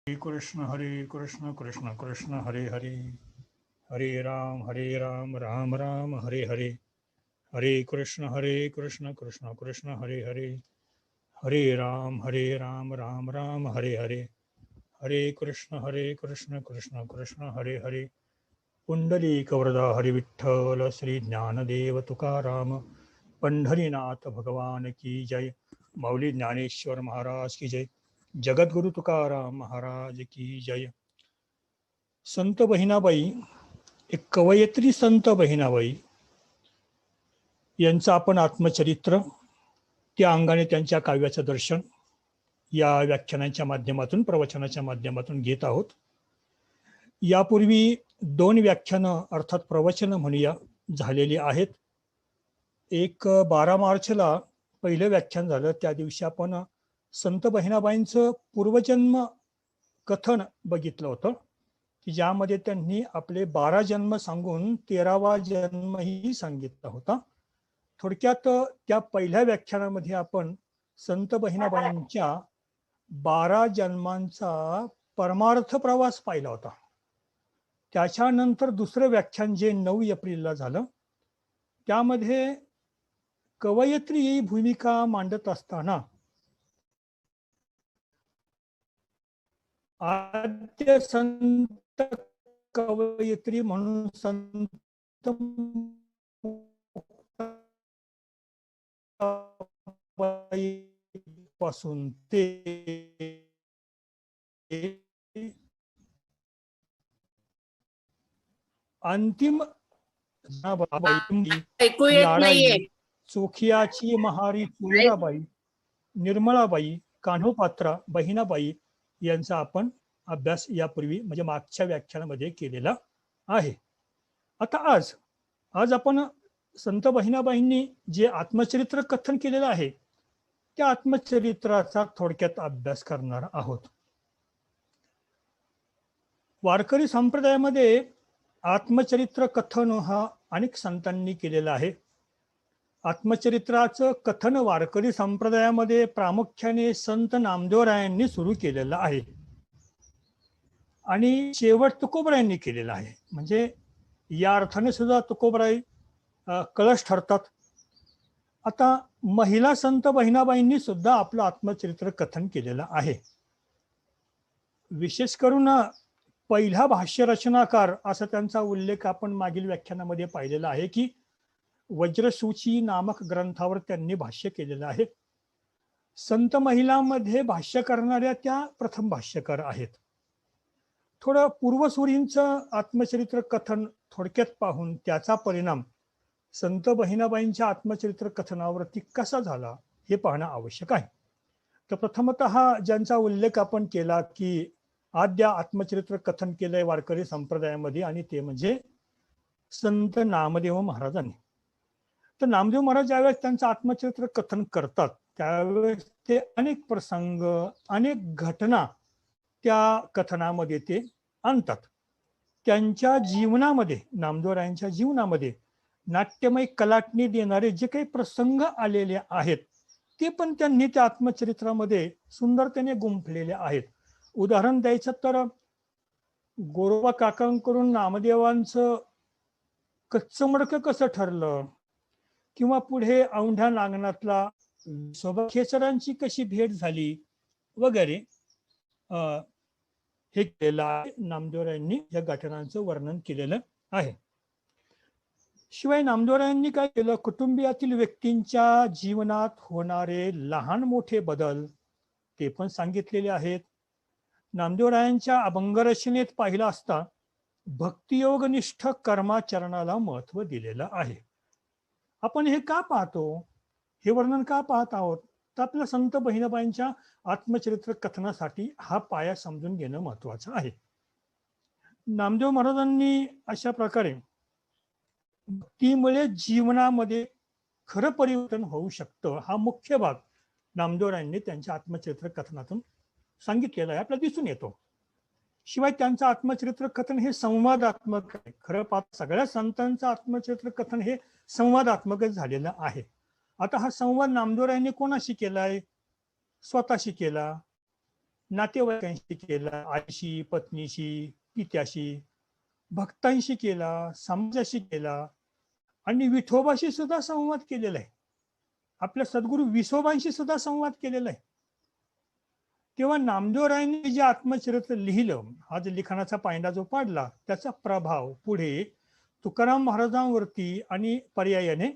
हरे कृष्ण कृष्ण कृष्ण हरे हरे, हरे राम राम राम हरे हरे, हरे कृष्ण कृष्ण कृष्ण हरे हरे, हरे राम राम राम हरे हरे, हरे कृष्ण कृष्ण कृष्ण हरे हरे. पुंडलीक वरदा हरि विठ्ठल श्री ज्ञानदेव तुकाराम पंढरीनाथ भगवान की जय. माऊली ज्ञानेश्वर महाराज की जय. जगद्गुरु तुकाराम महाराज की जय. संत बहिणाबाई, एक कवयित्री संत बहिणाबाई यांचं आपण आत्मचरित्र, त्या अंगाने त्यांच्या काव्याचं दर्शन या व्याख्यानांच्या माध्यमातून, प्रवचनाच्या माध्यमातून घेत आहोत. यापूर्वी 2 व्याख्यानं अर्थात प्रवचन म्हणूया झालेली आहेत. एक 12 मार्चला पहिलं व्याख्यान झालं. त्या दिवशी आपण संत बहिणाबाईंचं पूर्वजन्म कथन बघितलं होतं, की ज्यामध्ये त्यांनी आपले 12 जन्म सांगून 13वा जन्मही सांगितला होता. थोडक्यात त्या पहिल्या व्याख्यानामध्ये आपण संत बहिणाबाईंच्या 12 जन्मांचा परमार्थ प्रवास पाहिला होता. त्याच्यानंतर दुसरं व्याख्यान जे 9 एप्रिलला झालं, त्यामध्ये कवयित्री ही भूमिका मांडत असताना आद्य संत कवयित्री म्हणून संत पासून ते अंतिम ऐकू येत लाडाई, नाहीये. चोखियाची महारी चोराबाई, निर्मळाबाई, कान्होपात्रा, बहिणाबाई यांचा आपण अभ्यास यापूर्वी म्हणजे मागच्या व्याख्यानामध्ये केलेला आहे. आता आज आपण संत बहिणाबाईंनी जे आत्मचरित्र कथन केलेलं आहे, त्या आत्मचरित्राचा थोडक्यात अभ्यास करणार आहोत. वारकरी संप्रदायामध्ये आत्मचरित्र कथन हा अनेक संतांनी केलेला आहे. आत्मचरित्राचं कथन वारकरी संप्रदायामध्ये प्रामुख्याने संत नामदेवरायांनी सुरू केलेलं आहे आणि शेवट तुकोबरायांनी केलेला आहे. म्हणजे या अर्थाने सुद्धा तुकोबराई कळस ठरतात. आता महिला संत बहिणाबाईंनी सुद्धा आपलं आत्मचरित्र कथन केलेलं आहे. विशेष करून पहिला भाष्य रचनाकार असा त्यांचा उल्लेख आपण मागील व्याख्यानामध्ये पाहिलेला आहे, की वज्रसूची नामक ग्रंथावर त्यांनी भाष्य केलेलं आहे. संत महिलांमध्ये भाष्य करणाऱ्या त्या प्रथम भाष्यकार आहेत. थोडं पूर्वसूरींचं आत्मचरित्र कथन थोडक्यात पाहून त्याचा परिणाम संत बहिणाबाईंच्या आत्मचरित्र कथनावरती कसा झाला हे पाहणं आवश्यक आहे. तर प्रथमतः ज्यांचा उल्लेख आपण केला की आद्य आत्मचरित्र कथन केलंय वारकरी संप्रदायामध्ये, आणि ते म्हणजे संत नामदेव महाराजांनी. तर नामदेव महाराज ज्यावेळेस त्यांचं आत्मचरित्र कथन करतात त्यावेळेस ते अनेक प्रसंग, अनेक घटना त्या कथनामध्ये ते आणतात. त्यांच्या जीवनामध्ये, नामदेवरायांच्या जीवनामध्ये नाट्यमय कलाटणी देणारे जे काही प्रसंग आलेले आहेत ते पण त्यांनी त्या आत्मचरित्रामध्ये सुंदरतेने गुंफलेले आहेत. उदाहरण द्यायचं तर गोरोबा काकांकडून नामदेवांचं कच्चं मडकं कसं ठरलं, किंवा पुढे औंढ्या नागनाथला खेचरांची कशी भेट झाली वगैरे हे केलेलं आहे. नामदेवरायांनी या घटनांचं वर्णन केलेलं आहे. शिवाय नामदेवरायांनी काय केलं, कुटुंबियातील व्यक्तींच्या जीवनात होणारे लहान मोठे बदल ते पण सांगितलेले आहेत. नामदेवरायांच्या अभंगरचनेत पाहिलं असता भक्तियोगनिष्ठ कर्माचरणाला महत्व दिलेलं आहे. आपण हे का पाहतो, हे वर्णन का पाहत आहोत, तर आपल्या संत बहिणाबाईंच्या आत्मचरित्र कथनासाठी हा पाया समजून घेणं महत्वाचं आहे. नामदेव महाराजांनी अशा प्रकारे भक्तीमुळे जीवनामध्ये खरं परिवर्तन होऊ शकतं हा मुख्य भाग नामदेवरायांनी त्यांच्या आत्मचरित्र कथनातून सांगितलेला आहे, आपल्याला दिसून येतो. शिवाय त्यांचं आत्मचरित्र कथन हे संवादात्मक आहे. खरं पाहता सगळ्या संतांचं आत्मचरित्र कथन हे संवादात्मकच झालेलं आहे. आता हा संवाद नामदेवरायांनी कोणाशी केलाय, स्वतःशी केला. नातेवाईकांशी केला, आईशी, पत्नीशी, पित्याशी, भक्तांशी केला, समाजाशी केला आणि विठोबाशी सुद्धा संवाद केलेला आहे. आपल्या सद्गुरू विसोबांशी सुद्धा संवाद केलेला आहे. तेव्हा नामदेवरायांनी जे आत्मचरित्र लिहिलं, हा जो लिखाणाचा पायंडा जो पाडला, त्याचा प्रभाव पुढे तुकाराम महाराजांवरती आणि पर्यायाने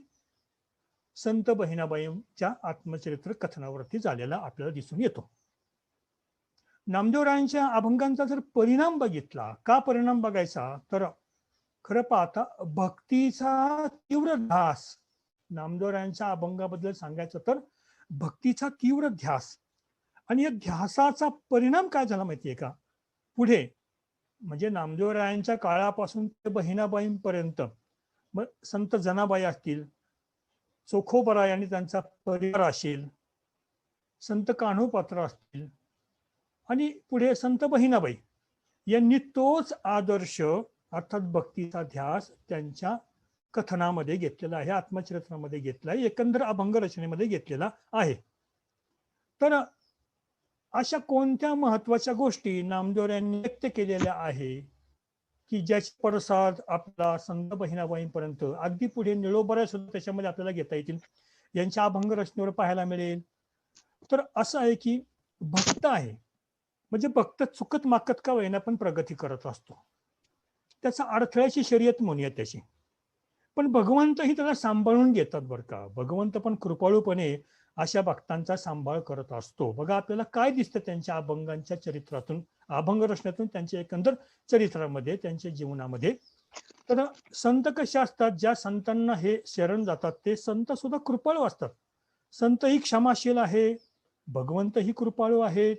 संत बहिणाबाईंच्या आत्मचरित्र कथनावरती झालेला आपल्याला दिसून येतो. नामदेवरायांच्या अभंगांचा जर परिणाम बघितला, का परिणाम बघायचा, तर खरं पाहता भक्तीचा तीव्र ध्यास, नामदेवरायांच्या अभंगाबद्दल सांगायचं तर भक्तीचा तीव्र ध्यास आणि या ध्यासाचा परिणाम काय झाला माहितीये का, पुढे म्हणजे नामदेवरायांच्या काळापासून ते बहिणाबाईंपर्यंत, मग संत जनाबाई असतील, चोखोबराय आणि त्यांचा परिवार असेल, संत कान्होपात्र असतील आणि पुढे संत बहिणाबाई यांनी तोच आदर्श अर्थात भक्तीचा ध्यास त्यांच्या कथनामध्ये घेतलेला आहे, आत्मचरित्रामध्ये घेतला आहे, एकंदर अभंग रचनेमध्ये घेतलेला आहे. तर अशा कोणत्या महत्वाच्या गोष्टी नामदेवरायांनी व्यक्त केलेल्या आहे की ज्याचे पडसाद आपला संत बहिणाबाईंपर्यंत अगदी पुढे निळोबऱ्या सुद्धा त्याच्यामध्ये आपल्याला घेता येतील, यांच्या अभंग रचनेवर पाहायला मिळेल. तर असं आहे की भक्त आहे म्हणजे भक्त चुकत माकत का होईना पण प्रगती करत असतो, त्याचा अडथळ्याची शर्यत म्हणूया त्याची, पण भगवंतही त्याला सांभाळून घेतात बरं का. भगवंत पण कृपाळूपणे अशा भक्तांचा सांभाळ करत असतो. बघा आपल्याला काय दिसतं त्यांच्या अभंगांच्या चरित्रातून, अभंग रचनेतून, त्यांच्या एकंदर चरित्रामध्ये, त्यांच्या जीवनामध्ये. तर संत कसे असतात, ज्या संतांना हे शरण जातात ते संत सुद्धा कृपाळू असतात. संतही क्षमाशील आहे, भगवंतही कृपाळू आहेत.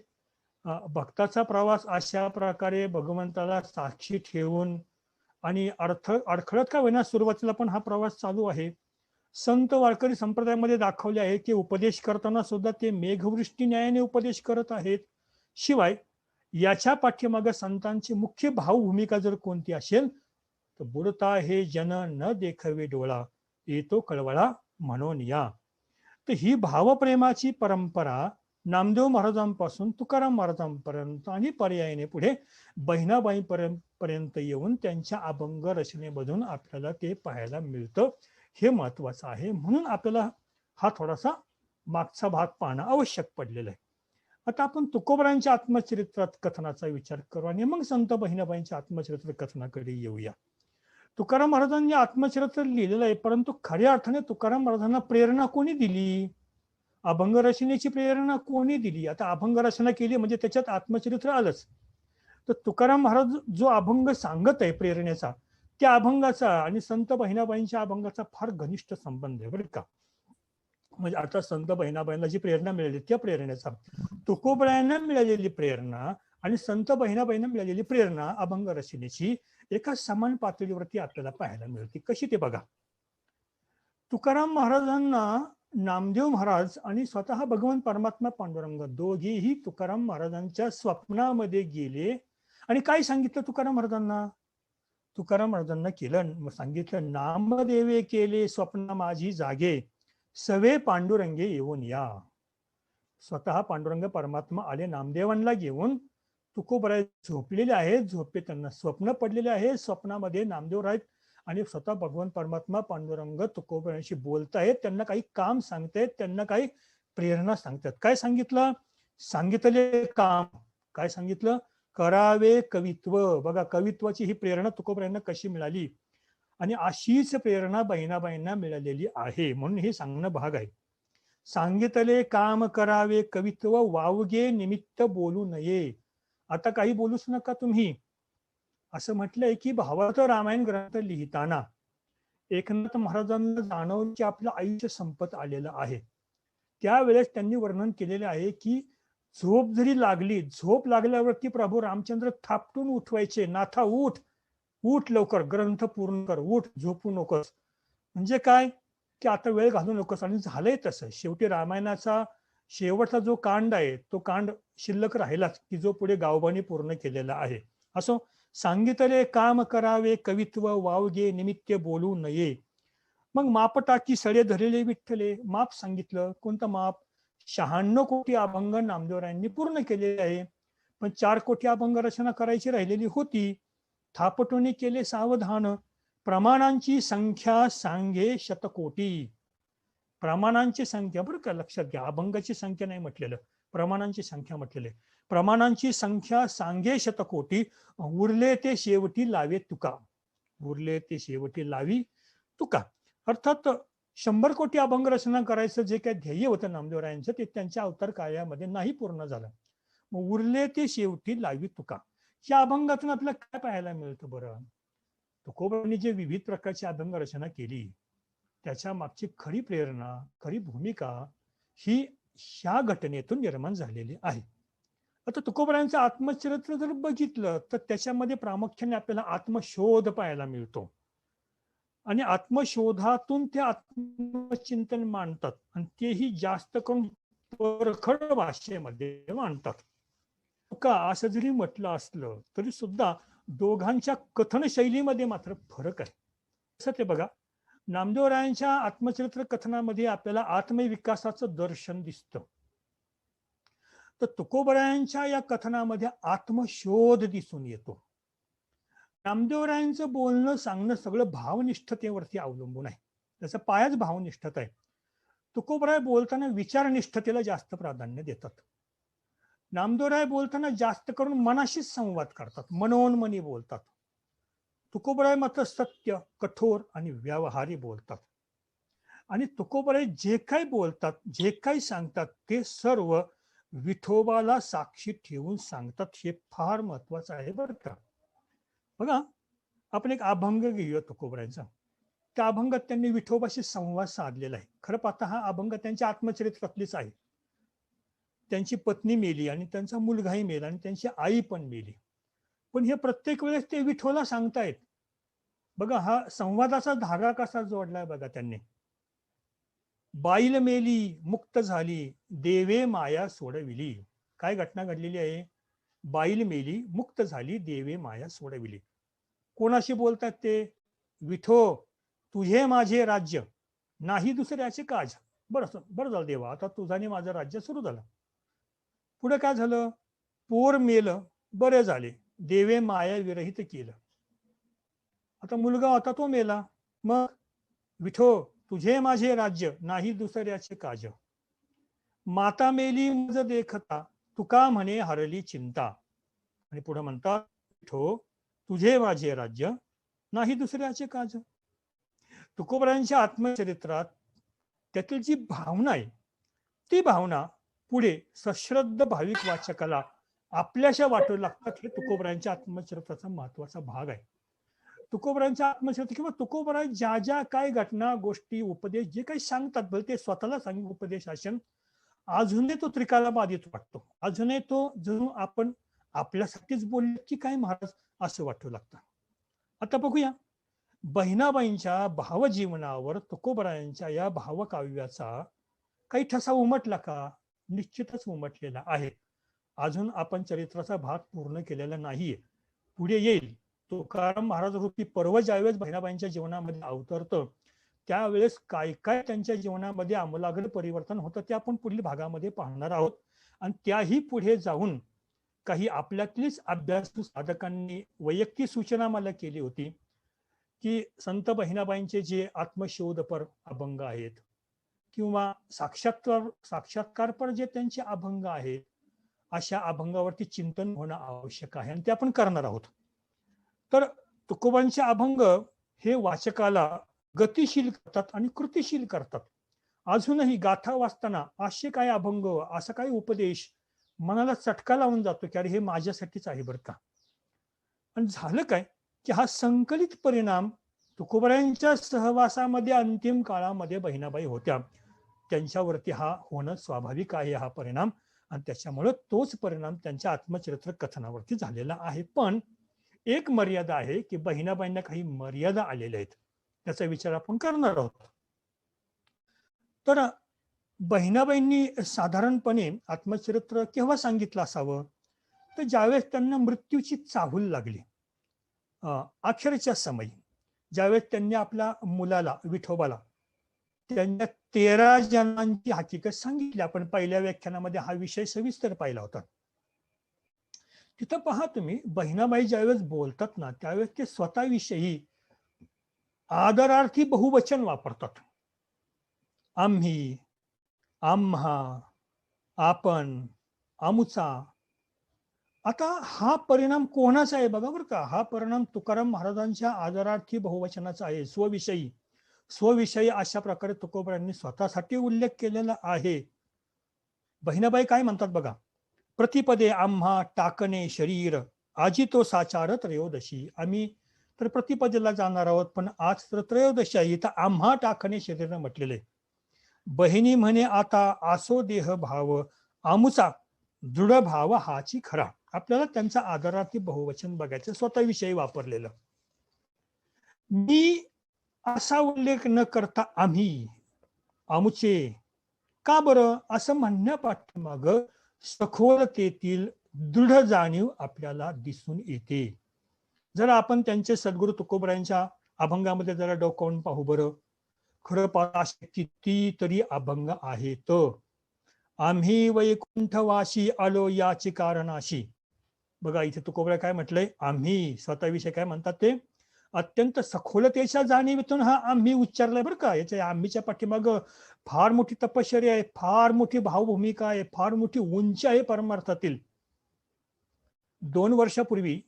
भक्ताचा प्रवास अशा प्रकारे भगवंताला साक्षी ठेवून आणि अडखळत का होईना सुरुवातीला पण हा प्रवास चालू आहे. संत वारकरी संप्रदायामध्ये दाखवले आहे की उपदेश करताना सुद्धा ते मेघवृष्टी न्यायाने उपदेश करत आहेत. शिवाय याच्या पाठीमागे संतांची मुख्य भावभूमिका जर कोणती असेल तर बुडता हे जन न देखवे डोळा, येतो कळवळा म्हणून या. तर ही भावप्रेमाची परंपरा नामदेव महाराजांपासून तुकाराम महाराजांपर्यंत आणि पर्यायाने पुढे बहिणाबाईंपर्यंत येऊन त्यांच्या अभंग रचनेमधून आपल्याला ते पाहायला मिळतं. हे महत्वाचं आहे, म्हणून आपल्याला हा थोडासा मागचा भाग पाहणं आवश्यक पडलेलं आहे. आता आपण तुकोबरांच्या आत्मचरित्रात कथनाचा विचार करू आणि मग संत बहिणाबाईंच्या आत्मचरित्र कथनाकडे येऊया. तुकाराम महाराजांनी आत्मचरित्र लिहिलेलं आहे, परंतु खऱ्या अर्थाने तुकाराम महाराजांना प्रेरणा कोणी दिली, अभंग रचनेची प्रेरणा कोणी दिली. आता अभंग रचना केली म्हणजे त्याच्यात आत्मचरित्र आलंच. तर तुकाराम महाराज जो अभंग सांगत आहे प्रेरणेचा, त्या अभंगाचा आणि संत बहिणाबाईंच्या अभंगाचा फार घनिष्ठ संबंध आहे बरं का. म्हणजे आता संत बहिणाबाईंना जी प्रेरणा मिळाली त्या प्रेरणेचा, तुकोबरायांना मिळालेली प्रेरणा आणि संत बहिणाबाईंना मिळालेली प्रेरणा अभंग रचनेची एका समान पातळीवरती आपल्याला पाहायला मिळते. कशी ते बघा. तुकाराम महाराजांना नामदेव महाराज आणि स्वतः भगवान परमात्मा पांडुरंग दोघेही तुकाराम महाराजांच्या स्वप्नामध्ये गेले आणि काय सांगितलं तुकाराम महाराजांना. तुकाराम महाराजांना केलं सांगितलं, नामदेवे केले स्वप्न माझी जागे, सवे पांडुरंगे येऊन या. स्वतः पांडुरंग परमात्मा आले नामदेवांना घेऊन. तुकोबराय झोपलेले आहेत, झोपे त्यांना स्वप्न पडलेले आहे, स्वप्नामध्ये नामदेव आहेत आणि स्वतः भगवान परमात्मा पांडुरंग तुकोबरायांशी बोलतायत, त्यांना काही काम सांगतायत, त्यांना काही प्रेरणा सांगतात. काय सांगितलं, सांगितले काम काय सांगितलं, करावे कवित्व. बघा कवित्वाची ही प्रेरणा तुकोबरायांना कशी मिळाली आणि अशीच प्रेरणा बहिणाबाईंना मिळालेली आहे, म्हणून हे सांगणं भाग आहे. सांगितले काम करावे कवित्व, वावगे निमित्त बोलू नये. आता काही बोलूच नका तुम्ही. असं म्हटलंय की भावार्थ रामायण ग्रंथ लिहिताना एकनाथ महाराजांना जाणवलं की आपलं आयुष्य संपत आलेलं आहे. त्यावेळेस त्यांनी वर्णन केलेले आहे की झोप जरी लागली, झोप लागल्यावरती प्रभू रामचंद्र थापटून उठवायचे, नाथा उठ, उठ लवकर, ग्रंथ पूर्ण कर, उठ, झोपू नकोस. म्हणजे काय की आता वेळ घालू नकोस. आणि झालंय तसं. शेवटी रामायणाचा शेवटचा जो कांड आहे तो कांड शिल्लक राहिलाच की जो पुढे गावबानी पूर्ण केलेला आहे. असो, सांगितले काम करावे कवित्व, वावगे निमित्त बोलू नये. मग मापटाची सडे धरलेले विठ्ठले, माप सांगितलं. कोणतं माप, 96 कोटी अभंग नामदेवरायांनी पूर्ण केलेले आहे. पण 4 कोटी अभंग रचना करायची राहिलेली होती. थापटून केले सावधान, प्रमाणांची संख्या सांगे शतकोटी. प्रमाणांची संख्या बरं का, लक्षात घ्या, अभंगाची संख्या नाही म्हटलेलं, प्रमाणांची संख्या म्हटलेले. प्रमाणांची संख्या सांगे शतकोटी, उरले ते शेवटी लावे तुका. उरले ते शेवटी लावी तुका. अर्थात 100 कोटी अभंग रचना करायचं जे काही ध्येय होतं नामदेवरायांचं, ते त्यांच्या अवतार काळामध्ये नाही पूर्ण झालं. मग उरले ते शेवटी लावी तुका. या अभंगातून आपल्याला काय पाहायला मिळतं बरं? तुकोबांनी जे विविध प्रकारची अभंग रचना केली, त्याच्या मागची खरी प्रेरणा, खरी भूमिका ही ह्या घटनेतून निर्माण झालेली आहे. आता तुकोबारायांचं आत्मचरित्र जर बघितलं तर त्याच्यामध्ये प्रामुख्याने आपल्याला आत्मशोध पाहायला मिळतो. आणि आत्मशोधातून ते आत्मचिंतन मांडतात, आणि तेही जास्त करून परखड भाषेमध्ये मांडतात. का असं जरी म्हटलं असलं तरी सुद्धा दोघांच्या कथन शैलीमध्ये मात्र फरक आहे. असं ते बघा, नामदेवरायांच्या आत्मचरित्र कथनामध्ये आपल्याला आत्मविकासाचं दर्शन दिसतं, तर तुकोबरायांच्या या कथनामध्ये आत्मशोध दिसून येतो. नामदेवरायांचं बोलणं सांगणं सगळं भावनिष्ठतेवरती अवलंबून आहे, त्याचा पायाच भावनिष्ठता आहे. तुकोबराय बोलताना विचारनिष्ठतेला जास्त प्राधान्य देतात. नामदेवराय बोलताना जास्त करून मनाशीच संवाद करतात, मनोन्मनी बोलतात. तुकोबराय मात्र सत्य, कठोर आणि व्यवहारी बोलतात. आणि तुकोबराय जे काही बोलतात, जे काही सांगतात, ते सर्व विठोबाला साक्षी ठेवून सांगतात. हे फार महत्वाचं आहे बरं का. बघा, आपण एक अभंग घेऊया तुकोबरायांचा. त्या अभंगात त्यांनी विठोबाशी संवाद साधलेला आहे. खरं पाहता हा अभंग त्यांच्या आत्मचरित्रातलीच आहे. त्यांची पत्नी मेली आणि त्यांचा मुलगाही मेला आणि त्यांची आई पण मेली, पण हे प्रत्येक वेळेस ते विठोला सांगतायत. बघा, हा संवादाचा धागा कसा जोडलाय बघा त्यांनी. बाईल मेली मुक्त झाली, देवे माया सोडविली. काय घटना घडलेली आहे? बाईल मेली मुक्त झाली, देवे माया सोडविली. कोणाशी बोलतात ते? विठो, तुझे माझे राज्य, नाही दुसऱ्याचे काज. बरं झालं देवा, आता तुझाने माझं राज्य सुरू झालं. पुढे काय झालं? पोर मेलं, बरे झाले, देवे माया विरहित केलं. आता मुलगा होता तो मेला, मग विठो, तुझे माझे राज्य, नाही दुसऱ्याचे काज. माता मेली मज देखता, तुका म्हणे हरली चिंता. आणि पुढे म्हणतात, विठो, तुझे माझे राज्य, नाही दुसऱ्याचे काज. तुकोबरायांच्या आत्मचरित्रात त्यातील जी भावना आहे, ती भावना पुढे सश्रद्ध भाविक वाचकाला आपल्याशा वाटू लागतात. हे तुकोबरायांच्या आत्मचरित्राचा महत्वाचा भाग आहे. तुकोबरायांच्या आत्मचरित्र किंवा तुकोबराय ज्या ज्या काय घटना, गोष्टी, उपदेश जे काही सांगतात, भले ते स्वतःला सांग उपदेश शासन, अजूनही तो त्रिकालाबाधित वाटतो. अजूनही तो जणू आपण आपल्यासाठीच बोलले की काय महाराज असं वाटू लागतं. आता बघूया, बहिणाबाईंच्या भावजीवनावर तुकोबरायांच्या या भावकाव्याचा काही ठसा उमटला का? निश्चितच उमटलेला आहे. अजून आपण चरित्राचा भाग पूर्ण केलेला नाहीये, पुढे येईल. तुकाराम महाराज रूपी पर्व ज्यावेळेस बहिणाबाईंच्या जीवनामध्ये अवतरतं, त्यावेळेस काय काय त्यांच्या जीवनामध्ये आमूलाग्र परिवर्तन होतं ते आपण पुढील भागामध्ये पाहणार आहोत. आणि त्याही पुढे जाऊन काही आपल्यातलीच अभ्यासू साधकांनी वैयक्तिक सूचना मला केली होती की संत बहिणाबाईंचे जे आत्मशोधपर अभंग आहेत किंवा साक्षात्कारपर जे त्यांचे अभंग आहेत, अशा अभंगावरती चिंतन होणं आवश्यक आहे आणि ते आपण करणार आहोत. तर तुकोबांचे अभंग हे वाचकाला गतिशील करतात आणि कृतिशील करतात. अजूनही गाथा वाचताना असे काय अभंग, असा काय उपदेश मनाला चटका लावून जातो की अरे हे माझ्यासाठीच आहे बरं का. आणि झालं काय की हा संकलित परिणाम तुकोबरायांच्या सहवासामध्ये अंतिम काळामध्ये बहिणाबाई होत्या, त्यांच्यावरती हा होणं स्वाभाविक आहे हा परिणाम, आणि त्याच्यामुळे तोच परिणाम त्यांच्या आत्मचरित्र कथनावरती झालेला आहे. पण एक मर्यादा आहे की बहिणाबाईंना काही मर्यादा आलेल्या आहेत, त्याचा विचार आपण करणार आहोत. तर बहिणाबाईंनी साधारणपणे आत्मचरित्र केव्हा सांगितलं असावं? तर ज्यावेळेस त्यांना मृत्यूची चाहूल लागली, अखेरच्या समयी, ज्यावेळेस त्यांनी आपल्या मुलाला विठोबाला त्यांच्या 13 जन्मांची हकीकत सांगितली. आपण पहिल्या व्याख्यानामध्ये हा विषय सविस्तर पाहिला होता. तिथं पहा तुम्ही, बहिणाबाई ज्यावेळेस बोलतात ना त्यावेळेस ते स्वतःविषयी आदरार्थी बहुवचन वापरतात. आम्ही, आम्हा, आपण, अमुचा. आता हा परिणाम कोणाचा आहे बघा बरं का. हा परिणाम तुकाराम महाराजांच्या आदरार्थी बहुवचनाचा आहे. स्वविषयी स्वविषयी अशा प्रकारे तुकोबरायांनी स्वतःसाठी उल्लेख केलेला आहे. बहिणाबाई काय म्हणतात बघा. प्रतिपदे आम्हा टाकणे शरीर, आजी तो साचार त्रयोदशी. आम्ही तर प्रतिपदेला जाणार आहोत, पण आज तर त्रयोदशी आहे. इथं आम्हा टाकणे शरीर म्हटलेले. बहिणी म्हणे आता आसो देह भाव, आमुचा दृढ भाव हाची खरा. आपल्याला त्यांचा आदरार्थी बहुवचन बघायचं, स्वतःविषयी वापरलेलं. मी असा उल्लेख न करता आम्ही, आमुचे, का बरं असं म्हणण्यापाठीमाग सखोलतेतील दृढ जाणीव आपल्याला दिसून येते. जर आपण त्यांचे सद्गुरू तुकोबरायांच्या अभंगामध्ये जरा डोकावून पाहू बरं. खरं पाहता कितीतरी अभंग आहेत. आम्ही वैकुंठवाशी आलो याची कारणाशी. बघा इथे तुकोबरा काय म्हटलंय, आम्ही स्वतःविषयी काय म्हणतात ते अत्यंत सखोलतेच्या जाणीवेतून हा आम्ही उच्चारलाय बरं का. याच्या आम्हीच्या पाठीमाग फार मोठी तपश्चर्या आहे, फार मोठी भावभूमिका आहे, फार मोठी उंची आहे परमार्थातील. 2 वर्षापूर्वी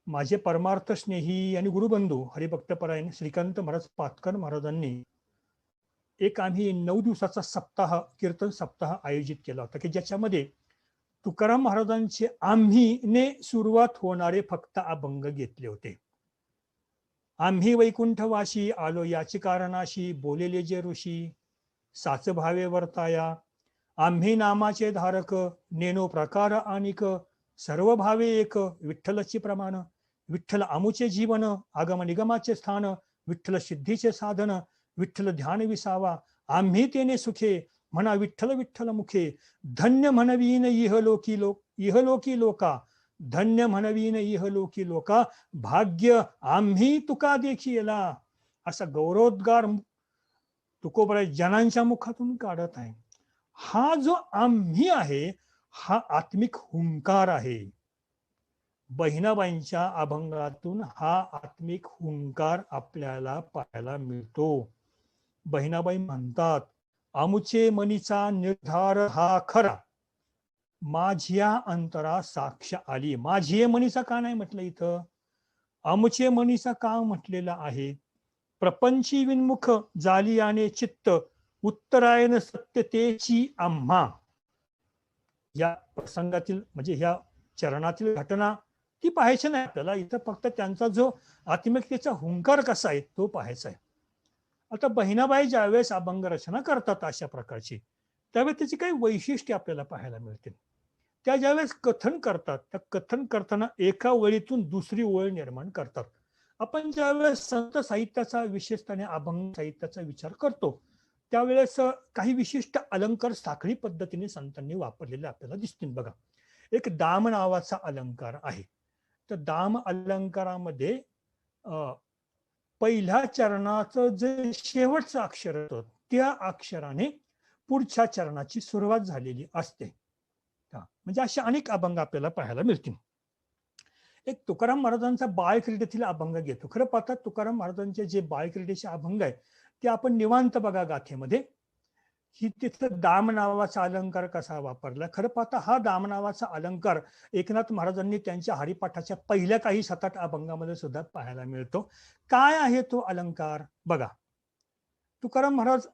माझे परमार्थ स्नेही आणि गुरुबंधू हरिभक्तपरायण श्रीकांत महाराज पातकर महाराजांनी एक आम्ही 9 दिवसाचा सप्ताह, कीर्तन सप्ताह आयोजित केला होता की ज्याच्यामध्ये तुकाराम महाराजांचे आम्हीने सुरुवात होणारे फक्त अभंग घेतले होते. आम्ही वैकुंठवाशी आलो याची कारणाशी, बोलेले जे ऋषी साच भावे वर्ताया, आम्ही नामाचे धारक, नेनो प्रकार आनिक, सर्व भावे एक, विठ्ठलची प्रमाण, विठ्ठल आमुचे जीवन, आगम निगमाचे स्थान, विठ्ठल सिद्धीचे साधन, विठ्ठल ध्यान विसावा, आम्ही तेने सुखे, म्हणा विठ्ठल विठ्ठल मुखे, धन्य म्हणवीन इहलोकी लोका, धन्य म्हणवीन इहलोकी लोका, भाग्य आम्ही तुका देखीला. असा गौरवोद्गार तुकोबराय जनांच्या मुखातून काढत आहे. हा जो आम्ही आहे हा आत्मिक हुंकार आहे. बहिणाबाईंच्या अभंगातून हा आत्मिक हुंकार आपल्याला पाहायला मिळतो. बहिणाबाई म्हणतात, आमुचे मनीचा निर्धार हा खरा, माझ्या अंतरा साक्ष आली. माझे मनीचा का नाही म्हटलं इथं, आमुचे मनीचा का म्हटलेला आहे. प्रपंची विन्मुख जाली आणि चित्त, उत्तरायण सत्यतेची आम्हा. या प्रसंगातील म्हणजे ह्या चरणातील घटना ती पाहायची नाही आपल्याला. इथं फक्त त्यांचा जो आत्मिकतेचा हुंकार कसा आहे तो पाहायचा आहे. आता बहिणाबाई ज्यावेळेस अभंग रचना करतात अशा प्रकारची, त्यावेळेस त्याची काही वैशिष्ट्ये आपल्याला पाहायला मिळतील. त्या ज्यावेळेस कथन करतात, त्या कथन करताना एका ओळीतून दुसरी ओळ निर्माण करतात. आपण ज्यावेळेस संत साहित्याचा, विशेषतः अभंग साहित्याचा विचार करतो त्यावेळेस काही विशिष्ट अलंकार साखळी पद्धतीने संतांनी वापरलेले आपल्याला दिसतील. बघा, एक दाम नावाचा अलंकार आहे. तर दाम अलंकारामध्ये पहिल्या चरणाचं जे शेवटचं अक्षर होतं त्या अक्षराने पुढच्या चरणाची सुरुवात झालेली असते. म्हणजे असे अनेक अभंग आपल्याला पाहायला मिळतील. एक तुकाराम महाराजांचा बाळक्रीडेतील अभंग घेतो. खरं पाहतात तुकाराम महाराजांचे जे बाळक्रीडेचे अभंग आहे ते आपण निवांत बघा गाथेमध्ये, ही तिथं दाम नावाचा अलंकार कसा वापरला. खरं पाहता हा दाम नावाचा अलंकार एकनाथ महाराजांनी त्यांच्या हरिपाठाच्या पहिल्या काही 7-8 अभंगामध्ये सुद्धा पाहायला मिळतो. काय आहे तो अलंकार बघा. तुकाराम महाराज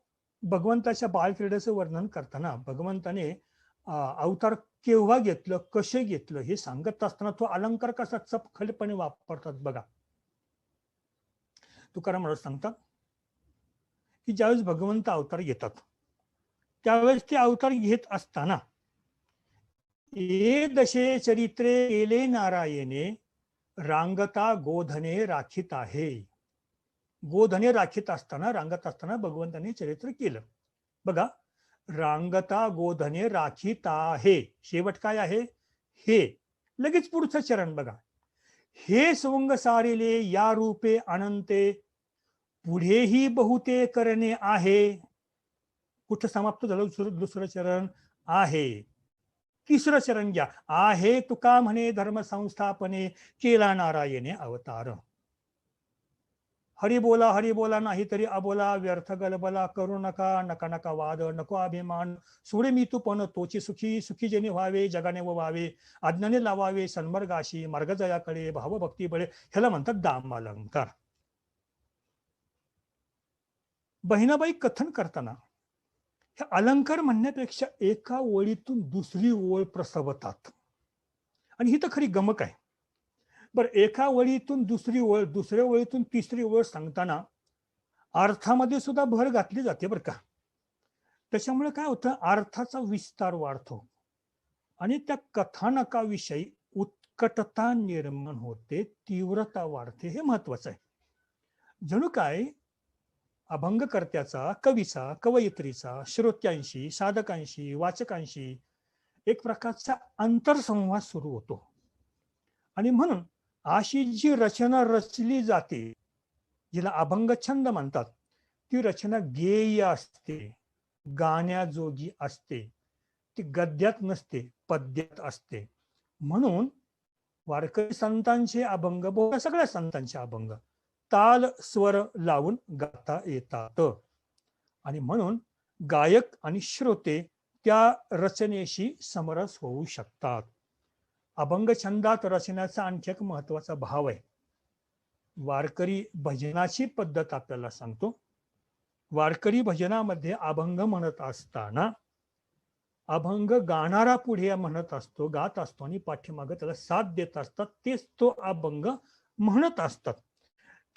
भगवंताच्या बाळक्रीडेचं वर्णन करताना भगवंताने अवतार केव्हा घेतलं, कसे घेतलं हे सांगत असताना तो अलंकार कसा चपखलपणे वापरतात बघा. तुकाराम महाराज सांगतात की ज्यावेळेस भगवंत अवतार घेतात त्यावेळेस ते अवतार घेत असताना ए दशे चरित्रे केले नारायणे, रांगता गोधने राखीत आहे. गोधने राखीत असताना, रांगत असताना भगवंताने चरित्र केलं. बघा, रांगता गोधने राखीत आहे, शेवट काय आहे हे, लगेच पुढचं चरण बघा. हे सोंग सारिले या रूपे अनंते, पुढेही बहुते करणे आहे. कुठं समाप्त झालं दुसरं चरण आहे. तिसरं चरण घ्या. आहे तुका म्हणे धर्म संस्थापने, केला नारायणे अवतार. हरी बोला नाही तरी अबोला, व्यर्थ गलबला करू नका, नका नका वाद, नको अभिमान, सोडे मी तू पण तोची सुखी, सुखी जेणे व्हावे, जगाने व्हावे, अज्ञाने लावावे सन्मार्गाशी, मार्ग जयाकडे, भावभक्ती बळे, ह्याला म्हणतात दामालंकार. बहिणाबाई कथन करताना हे अलंकार म्हणण्यापेक्षा एका ओळीतून दुसरी ओळ प्रसवतात, आणि ही तर खरी गमक आहे. बरं, एका ओळीतून दुसरी ओळ, दुसऱ्या ओळीतून तिसरी ओळ सांगताना अर्थामध्ये सुद्धा भर घातली जाते बरं का. त्याच्यामुळे काय होतं, अर्थाचा विस्तार वाढतो आणि त्या कथानकाविषयी उत्कटता निर्माण होते, तीव्रता वाढते. हे महत्वाचं आहे. जणू काय अभंगकर्त्याचा, कवीचा, कवयित्रीचा श्रोत्यांशी, साधकांशी, वाचकांशी एक प्रकारचा अंतरसंवाद सुरू होतो. आणि म्हणून अशी जी रचना रचली जाते, जिला अभंग छंद म्हणतात, ती रचना गेय असते, गाण्याजोगी असते, ती गद्यात नसते, पद्यात असते. म्हणून वारकरी संतांचे अभंग, बहुधा सगळ्या संतांचे अभंग ताल स्वर लावून गाता येतात, आणि म्हणून गायक आणि श्रोते त्या रचनेशी समरस होऊ शकतात. अभंग छंदात रचण्याचा आणखी एक महत्वाचा भाव आहे. वारकरी भजनाची पद्धत आपल्याला सांगतो. वारकरी भजनामध्ये अभंग म्हणत असताना अभंग गाणारा पुढे म्हणत असतो, गात असतो, आणि पाठीमागे त्याला साथ देत असतात, तेच तो अभंग म्हणत असतात.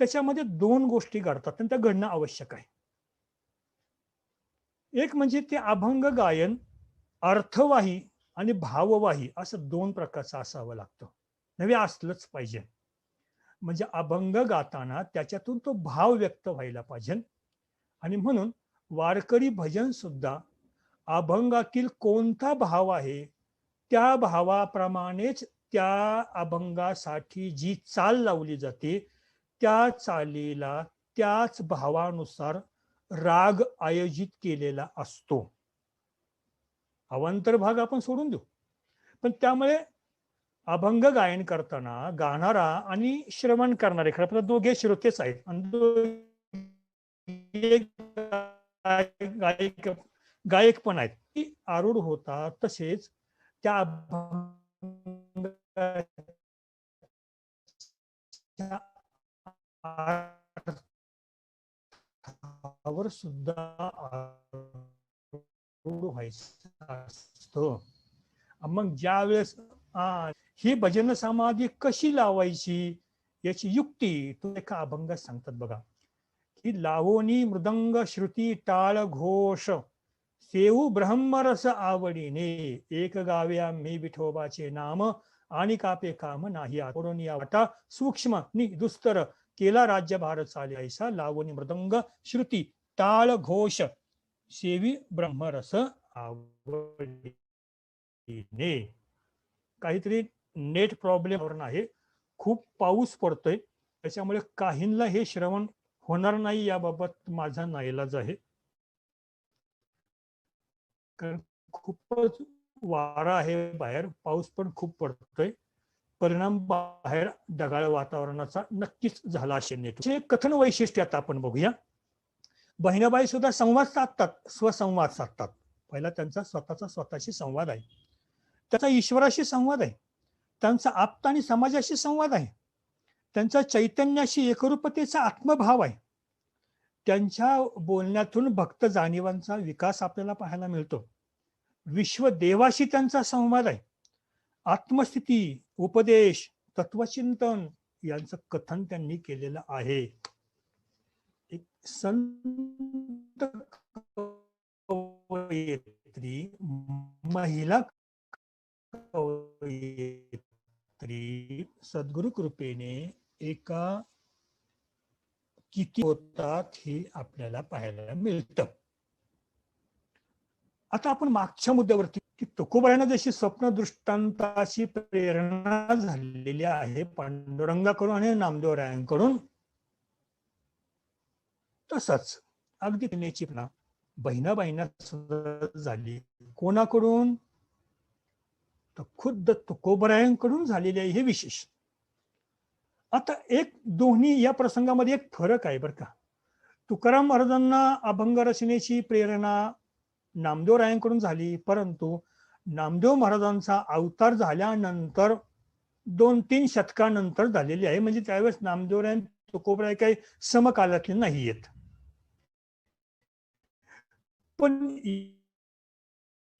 त्याच्यामध्ये दोन गोष्टी घडतात आणि त्या घडणं आवश्यक आहे. एक म्हणजे ते अभंग गायन अर्थवाही आणि भाववाही असं दोन प्रकारचं असावं लागतं, नवे असलंच पाहिजे. म्हणजे अभंग गाताना त्याच्यातून तो भाव व्यक्त व्हायला पाहिजे. आणि म्हणून वारकरी भजन सुद्धा अभंगातील कोणता भाव आहे त्या भावाप्रमाणेच त्या अभंगासाठी जी चाल लावली जाते, त्या चालीला त्याच भावानुसार राग आयोजित केलेला असतो. अवांतर भाग आपण सोडून देऊ, पण त्यामुळे अभंग गायन करताना गाणारा आणि श्रवण करणारे, खरं तर दोघे श्रोतेच आहेत, आणि गायक गायक पण आहेत, ती आरूढ होतात. तसेच त्या अर्थावर सुद्धा आरूढ व्हायचं असतं. मग ज्या वेळेस ही भजन समाधी कशी लावायची याची युक्ती तो एका अभंगात सांगतात बघा, की लावोनी मृदंग श्रुती टाळ घोष, सेऊ ब्रह्मरस आवडीने, एक गाव्या मी विठोबाचे नाम, आणि कापे काम नाही आकडून या वाटा, सूक्ष्म नि दुस्तर केला राज्यभार चाले ऐसा, लावोनी मृदंग श्रुती टाळ घोष, सेवी ब्रह्मरस आवडीने. काहीतरी नेट प्रॉब्लेम आहे, खूप पाऊस पडतोय, त्याच्यामुळे काहींना हे श्रवण होणार नाही, याबाबत माझा नाईलाज आहे. कारण खूपच वारा आहे बाहेर, पाऊस पण खूप पडतोय, परिणाम बाहेर ढगाळ वातावरणाचा नक्कीच झाला असेल. नेट कथन वैशिष्ट्य आता आपण बघूया. बहिणाबाई सुद्धा संवाद साधतात, स्वसंवाद साधतात. पहिला त्यांचा स्वतःशी संवाद आहे, त्याचा ईश्वराशी संवाद आहे, त्यांचा आप्त आणि समाजाशी संवाद आहे, त्यांचा चैतन्याशी एकरूपतेचा आत्मभाव आहे. त्यांच्या बोलण्यातून भक्त जाणीवांचा विकास आपल्याला पाहायला मिळतो. विश्वदेवाशी त्यांचा संवाद आहे. आत्मस्थिती, उपदेश, तत्वचिंतन यांचं कथन त्यांनी केलेलं आहे. एक संत कवयित्री, महिला कवयित्री सद्गुरु कृपेने एका किती होतात हे आपल्याला पाहायला मिळतं. आता आपण मागच्या मुद्द्यावरती, की तुकोबांना जशी स्वप्न दृष्टांताची प्रेरणा झालेली आहे पांडुरंगाकडून आणि नामदेवरायांकडून, तसंच अगदी बहिणाबाईंना झाली. कोणाकडून? तर खुद्द तुकोबरायांकडून झालेले आहे हे विशेष. आता एक दोन्ही या प्रसंगामध्ये एक फरक आहे बरं का. तुकाराम महाराजांना अभंग रचनेची प्रेरणा नामदेवरायांकडून झाली, परंतु नामदेव महाराजांचा अवतार झाल्यानंतर 2-3 शतकानंतर झालेली आहे. म्हणजे त्यावेळेस नामदेवराय तुकोबराय काही समकालातले नाही आहेत. पण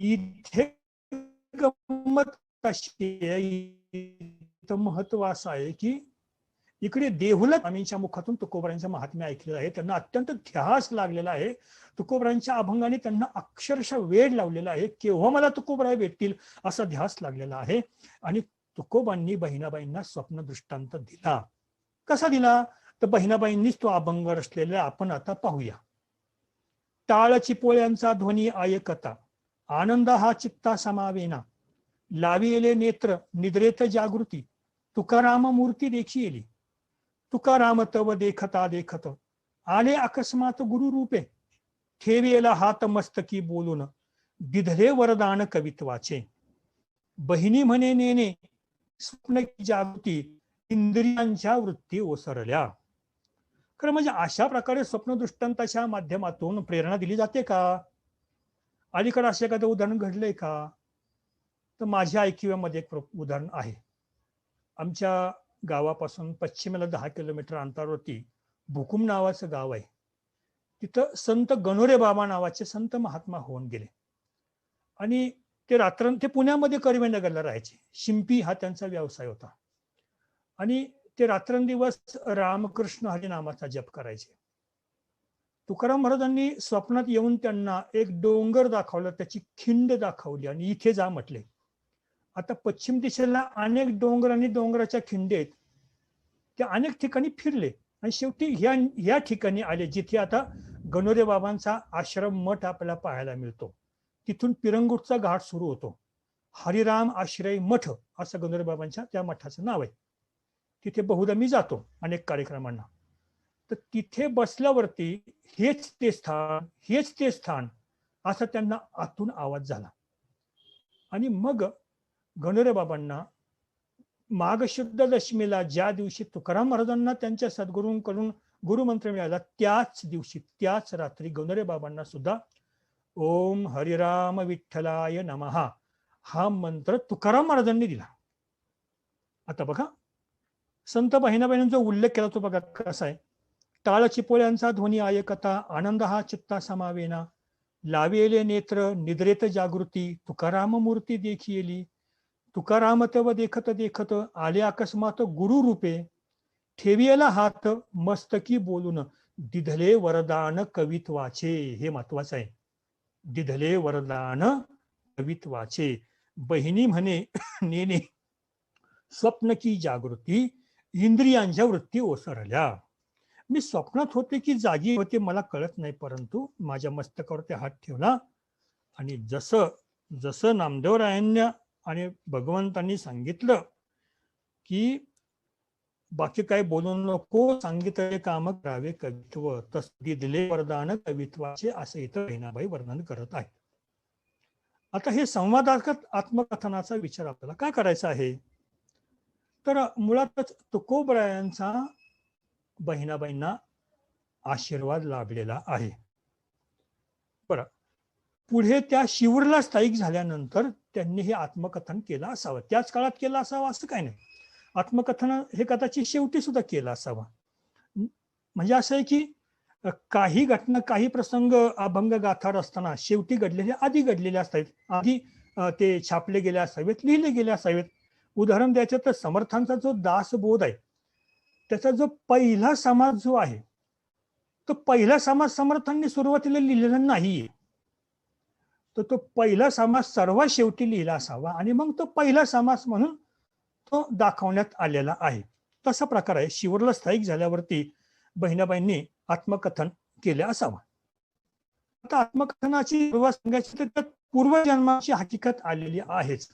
इथे गंमत अशी आहे, महत्व असं आहे की इकडे देहुला स्वामींच्या मुखातून तुकोबरायांचं महात्म्य ऐकलेलं आहे. त्यांना अत्यंत ध्यास लागलेला आहे. तुकोबरायांच्या अभंगाने त्यांना अक्षरशः वेळ लावलेला आहे. केव्हा मला तुकोबराय भेटतील असा ध्यास लागलेला आहे. आणि तुकोबांनी बहिणाबाईंना स्वप्न दृष्टांत दिला. कसा दिला तर बहिणाबाईंनीच तो अभंग रचलेला आपण आता पाहूया. टाळ चिपोळ्यांचा ध्वनी ऐकता, आनंद हा चित्ता समावेना, लाविले नेत्र निद्रेत जागृती, तुकाराम मूर्ती देखी येली, तुकाराम तव देखता देखत, आले अकस्मात गुरु रूपे, ठेवेला हात मस्तकी बोलून, दिधले वरदान कवित्वाचे, बहिणी म्हणे नेने स्वप्न जागृती, इंद्रियांच्या वृत्ती ओसरल्या. खरं म्हणजे अशा प्रकारे स्वप्नदृष्टांताच्या माध्यमातून प्रेरणा दिली जाते का? अलीकडे असं एखादं उदाहरण घडलंय का? तर माझ्या ऐकिवामध्ये एक उदाहरण आहे. आमच्या गावापासून पश्चिमेला 10 किलोमीटर अंतरावरती भुकुम नावाचं गाव आहे. तिथं संत गणोरे बाबा नावाचे संत महात्मा होऊन गेले. आणि ते पुण्यामध्ये कर्वेनगरला राहायचे. शिंपी हा त्यांचा व्यवसाय होता. आणि ते रात्रंदिवस रामकृष्ण हरी नामाचा जप करायचे. तुकाराम महाराजांनी स्वप्नात येऊन त्यांना एक डोंगर दाखवला, त्याची खिंड दाखवली आणि इथे जा म्हटले. आता पश्चिम दिशेला अनेक डोंगर आणि डोंगराच्या खिंडी आहेत. ते अनेक ठिकाणी फिरले आणि शेवटी ह्या ठिकाणी आले जिथे आता गणोरे बाबांचा आश्रम मठ आपल्याला पाहायला मिळतो. तिथून पिरंगुटचा घाट सुरू होतो. हरिराम आश्रय मठ असं गणोरे बाबांच्या त्या मठाचं नाव आहे. तिथे बहुधा मी जातो अनेक कार्यक्रमांना. तर तिथे बसल्यावरती हेच ते स्थान असं त्यांना आतून आवाज झाला. आणि मग गणोरे बाबांना माघ शुद्ध दशमीला ज्या दिवशी तुकाराम महाराजांना त्यांच्या सद्गुरूंकडून गुरुमंत्र मिळाला, त्याच दिवशी त्याच रात्री गणोरे बाबांना सुद्धा ओम हरिराम विठ्ठलाय नमः हा मंत्र तुकाराम महाराजांनी दिला. आता बघा संत बहिणाबाईंचा उल्लेख केला तो बघा कसा आहे. टाळ चिपोळ्यांचा ध्वनी ऐकता, आनंद हा चित्ता समावेना, लावेले नेत्र निद्रेत जागृती, तुकाराम मूर्ती देखी येली, तुकाराम तव देखत देखत, आले अकस्मात गुरु रूपे, ठेवियला हात मस्तकी बोलून, दिधले वरदान कवित्वाचे. हे महत्वाचं आहे. दिधले वरदान कवित्वाचे, बहिणी म्हणे नेने स्वप्न की जागृती, इंद्रियांच्या वृत्ती ओसरल्या. मी स्वप्नात होते की जागी होते मला कळत नाही, परंतु माझ्या मस्तकावरती हात ठेवला आणि जसं नामदेवरायांना आणि भगवंतांनी सांगितलं की बाकी काय बोलू नको, सांगितले काम करावे कवित्व, तस दिले वरदान कवित्वाचे, असं इथं बहिणाबाई वर्णन करत आहे. आता हे संवादात्मक आत्मकथनाचा विचार आपल्याला काय करायचा आहे, तर मुळातच तुकोबरायांचा बहिणाबाईंना आशीर्वाद लाभलेला आहे. बरं, पुढे त्या शिवूरला स्थायिक झाल्यानंतर त्यांनी हे आत्मकथन केलं असावं. त्याच काळात केलं असावं असं काही नाही. आत्मकथन हे कदाचित शेवटी सुद्धा केलं असावं. म्हणजे असं आहे की काही घटना काही प्रसंग अभंग गाथावर असताना शेवटी घडलेले आधी घडलेले असतात, आधी ते छापले गेले असावेत, लिहिले गेले असावेत. उदाहरण द्यायचं तर समर्थांचा जो दासबोध आहे त्याचा जो पहिला समाज जो आहे तो पहिला समाज समर्थांनी सुरुवातीला लिहिलेला नाहीये. तर तो पहिला समाज सर्वात शेवटी लिहिला असावा आणि मग तो पहिला समाज म्हणून तो दाखवण्यात आलेला आहे. तसा प्रकार आहे. शिवूरला स्थायिक झाल्यावरती बहिणाबाईंनी आत्मकथन केले असावं. आता आत्मकथनाची सुरुवात सांगायची तर त्यात पूर्वजन्माची हकीकत आलेली आहेच.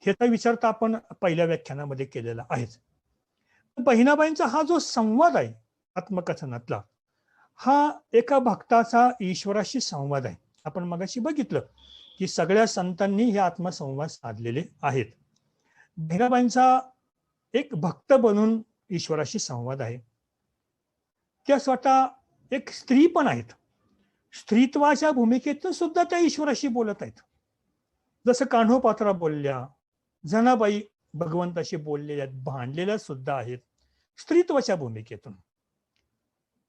ह्याचा विचार तर आपण पहिल्या व्याख्यानामध्ये केलेला आहेच. बहिणाबाईंचा हा जो संवाद आहे आत्मकथनातला, हा एका भक्ताचा ईश्वराशी संवाद आहे. आपण मगाशी बघितलं की सगळ्या संतांनी हे आत्मसंवाद साधलेले आहेत. बहिणाबाईंचा एक भक्त बनून ईश्वराशी संवाद आहे. त्या स्वतः एक स्त्री पण आहेत. स्त्रीत्वाच्या भूमिकेतून सुद्धा त्या ईश्वराशी बोलत आहेत. जसं कान्होपात्रा बोलल्या, जनाबाई भगवंताशी बोललेल्या आहेत, भांडलेल्या सुद्धा आहेत स्त्रीत्वाच्या भूमिकेतून.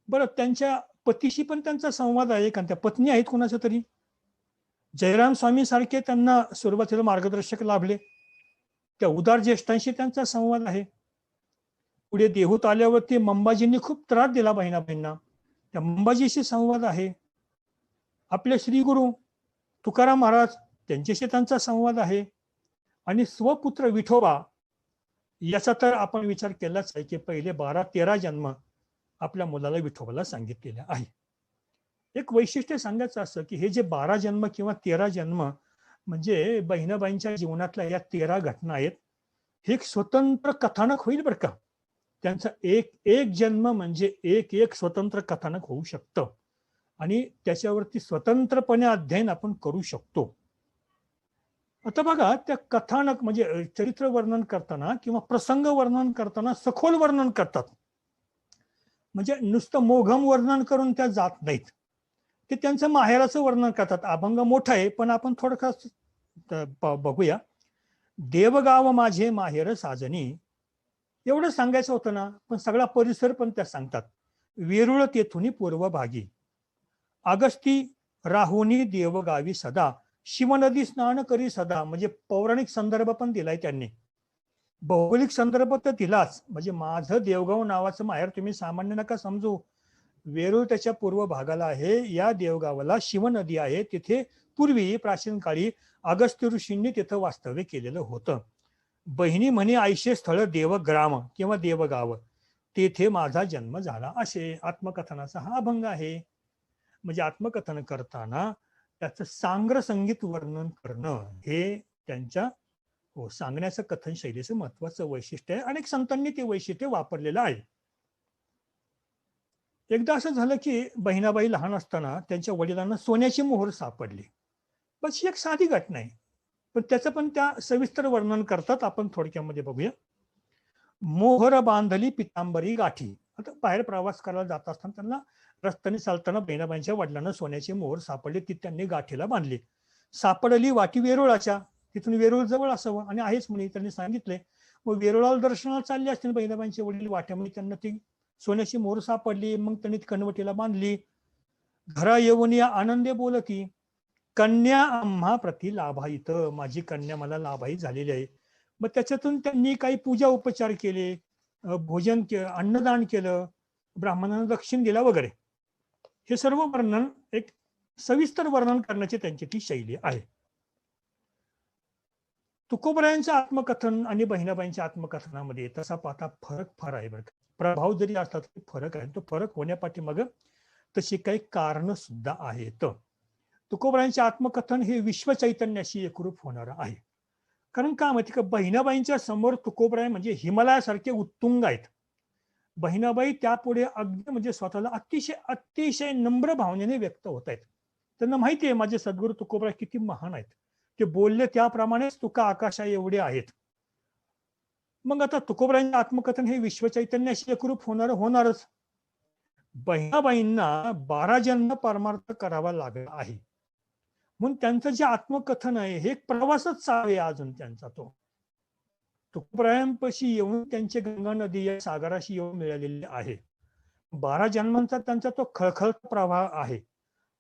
बरं, त्यांच्या पतीशी पण त्यांचा संवाद आहे का? त्या पत्नी आहेत कोणाच्या तरी. जयराम स्वामी सारखे त्यांना सुरुवातीला मार्गदर्शक लाभले. त्या उदार ज्येष्ठांशी त्यांचा संवाद आहे. पुढे देहूत आल्यावरती मंबाजींनी खूप त्रास दिला बहिणाबाईंना. त्या मंबाजीशी संवाद आहे. आपले श्री गुरु तुकाराम महाराज त्यांच्याशी त्यांचा संवाद आहे. आणि स्वपुत्र विठोबा याचा तर आपण विचार केलाच आहे की पहिले 12-13 जन्म आपल्या मुलाला विठोबाला सांगितलेले आहे. एक वैशिष्ट्य सांगायचं असं की हे जे 12 जन्म किंवा 13 जन्म म्हणजे बहिणाबाईंच्या जीवनातल्या या 13 घटना आहेत. हे एक स्वतंत्र कथानक होईल बरं का. त्यांचा एक एक जन्म म्हणजे एक एक स्वतंत्र कथानक होऊ शकतं आणि त्याच्यावरती स्वतंत्रपणे अध्ययन आपण करू शकतो. आता बघा, त्या कथानक म्हणजे चरित्र वर्णन करताना किंवा प्रसंग वर्णन करताना सखोल वर्णन करतात. म्हणजे नुसतं मोघम वर्णन करून त्या जात नाहीत. ते त्यांचं माहेराचं वर्णन करतात. अभंग मोठा आहे पण आपण थोडंसं बघूया. देवगाव माझे माहेर साजनी, एवढं सांगायचं होतं ना, पण सगळा परिसर पण त्या सांगतात. वेरुळ तेथुनी पूर्व भागी, अगस्ती राहुनी देवगावी सदा, शिवनदी स्नान करी सदा. म्हणजे पौराणिक संदर्भ पण दिलाय त्यांनी. भौगोलिक संदर्भ तर दिलाच. म्हणजे माझं देवगाव नावाचं माहेर तुम्ही सामान्य नका समजू. वेरूळ त्याच्या पूर्व भागाला आहे. या देवगावाला शिवनदी आहे. तिथे पूर्वी प्राचीन काळी अगस्त्य ऋषींनी तिथं वास्तव्य केलेलं होतं. बहिणी म्हणे आयशे स्थळ देवग्राम किंवा देवगाव, तेथे माझा जन्म झाला. असे आत्मकथनाचा हा अभंग आहे. म्हणजे आत्मकथन करताना त्याचं सांग्र संगीत वर्णन करणं हे त्यांच्या सांगण्याचं कथन शैलीचं महत्वाचं वैशिष्ट्य आहे. अनेक संतांनी ते वैशिष्ट्य वापरलेलं आहे. एकदा असं झालं की बहिणाबाई लहान असताना त्यांच्या वडिलांना सोन्याची मोहर सापडली. बस ही एक साधी घटना आहे, पण त्याचं पण त्या सविस्तर वर्णन करतात. आपण थोडक्यामध्ये बघूया. मोहर बांधली पितांबरी गाठी. आता बाहेर प्रवास करायला जात असताना त्यांना रस्त्याने चालताना बहिणाबाईंच्या वडिलांना सोन्याची मोहर सापडली. ती त्यांनी गाठीला बांधली. सापडली वाटी वेरुळाच्या, तिथून वेरुळ जवळ असावं आणि आहेच म्हणे त्यांनी सांगितले. मग वेरुळाला दर्शनाला चालले असतील बहिणाबाईंचे वडील. वाट्यामध्ये त्यांना ती सोन्याची मोहर सापडली. मग त्यांनी कणवटीला बांधली. घरा येऊन या आनंदे बोलती, कन्या आम्हा प्रति लाभायित. माझी कन्या मला लाभायित झालेली आहे. मग त्याच्यातून त्यांनी काही पूजा उपचार केले, भोजन अन्नदान केलं, ब्राह्मणांना दक्षिण दिला वगैरे. हे सर्व वर्णन एक सविस्तर वर्णन करण्याची त्यांची ती शैली आहे. तुकोबरायांचं आत्मकथन आणि बहिणाबाईंच्या आत्मकथनामध्ये तसा पाहता फरक फार आहे बरं. प्रभाव जरी असला तरी फरक आहे. तो फरक होण्यापाठीमागं तशी काही कारण सुद्धा आहेत. तुकोबरायांचे आत्मकथन हे विश्व चैतन्याशी एकरूप होणार आहे. कारण का माहिती का, बहिणाबाईंच्या समोर तुकोबराय म्हणजे हिमालयासारखे उत्तुंग आहेत. बहिणाबाई त्यापुढे अगदी म्हणजे स्वतःला अतिशय अतिशय नम्र भावनेने व्यक्त होत आहेत. त्यांना माहिती आहे माझे सद्गुरू तुकोबराय किती महान आहेत. ते बोलले त्याप्रमाणेच तुका आकाशा एवढे आहेत. मग आता तुकोबरायांचे आत्मकथन हे विश्व चैतन्याशी एकरूप होणारच. बहिणाबाईंना 12 जन्म परमार्थ करावा लागला आहे. म्हणून त्यांचं जे आत्मकथन आहे हे एक प्रवासच चालू आहे अजून त्यांचा. तो तुकोबरायांपाशी येऊन त्यांचे गंगा नदी या सागराशी येऊन मिळालेले आहे. 12 जन्मांचा त्यांचा तो खळखळ प्रवाह आहे.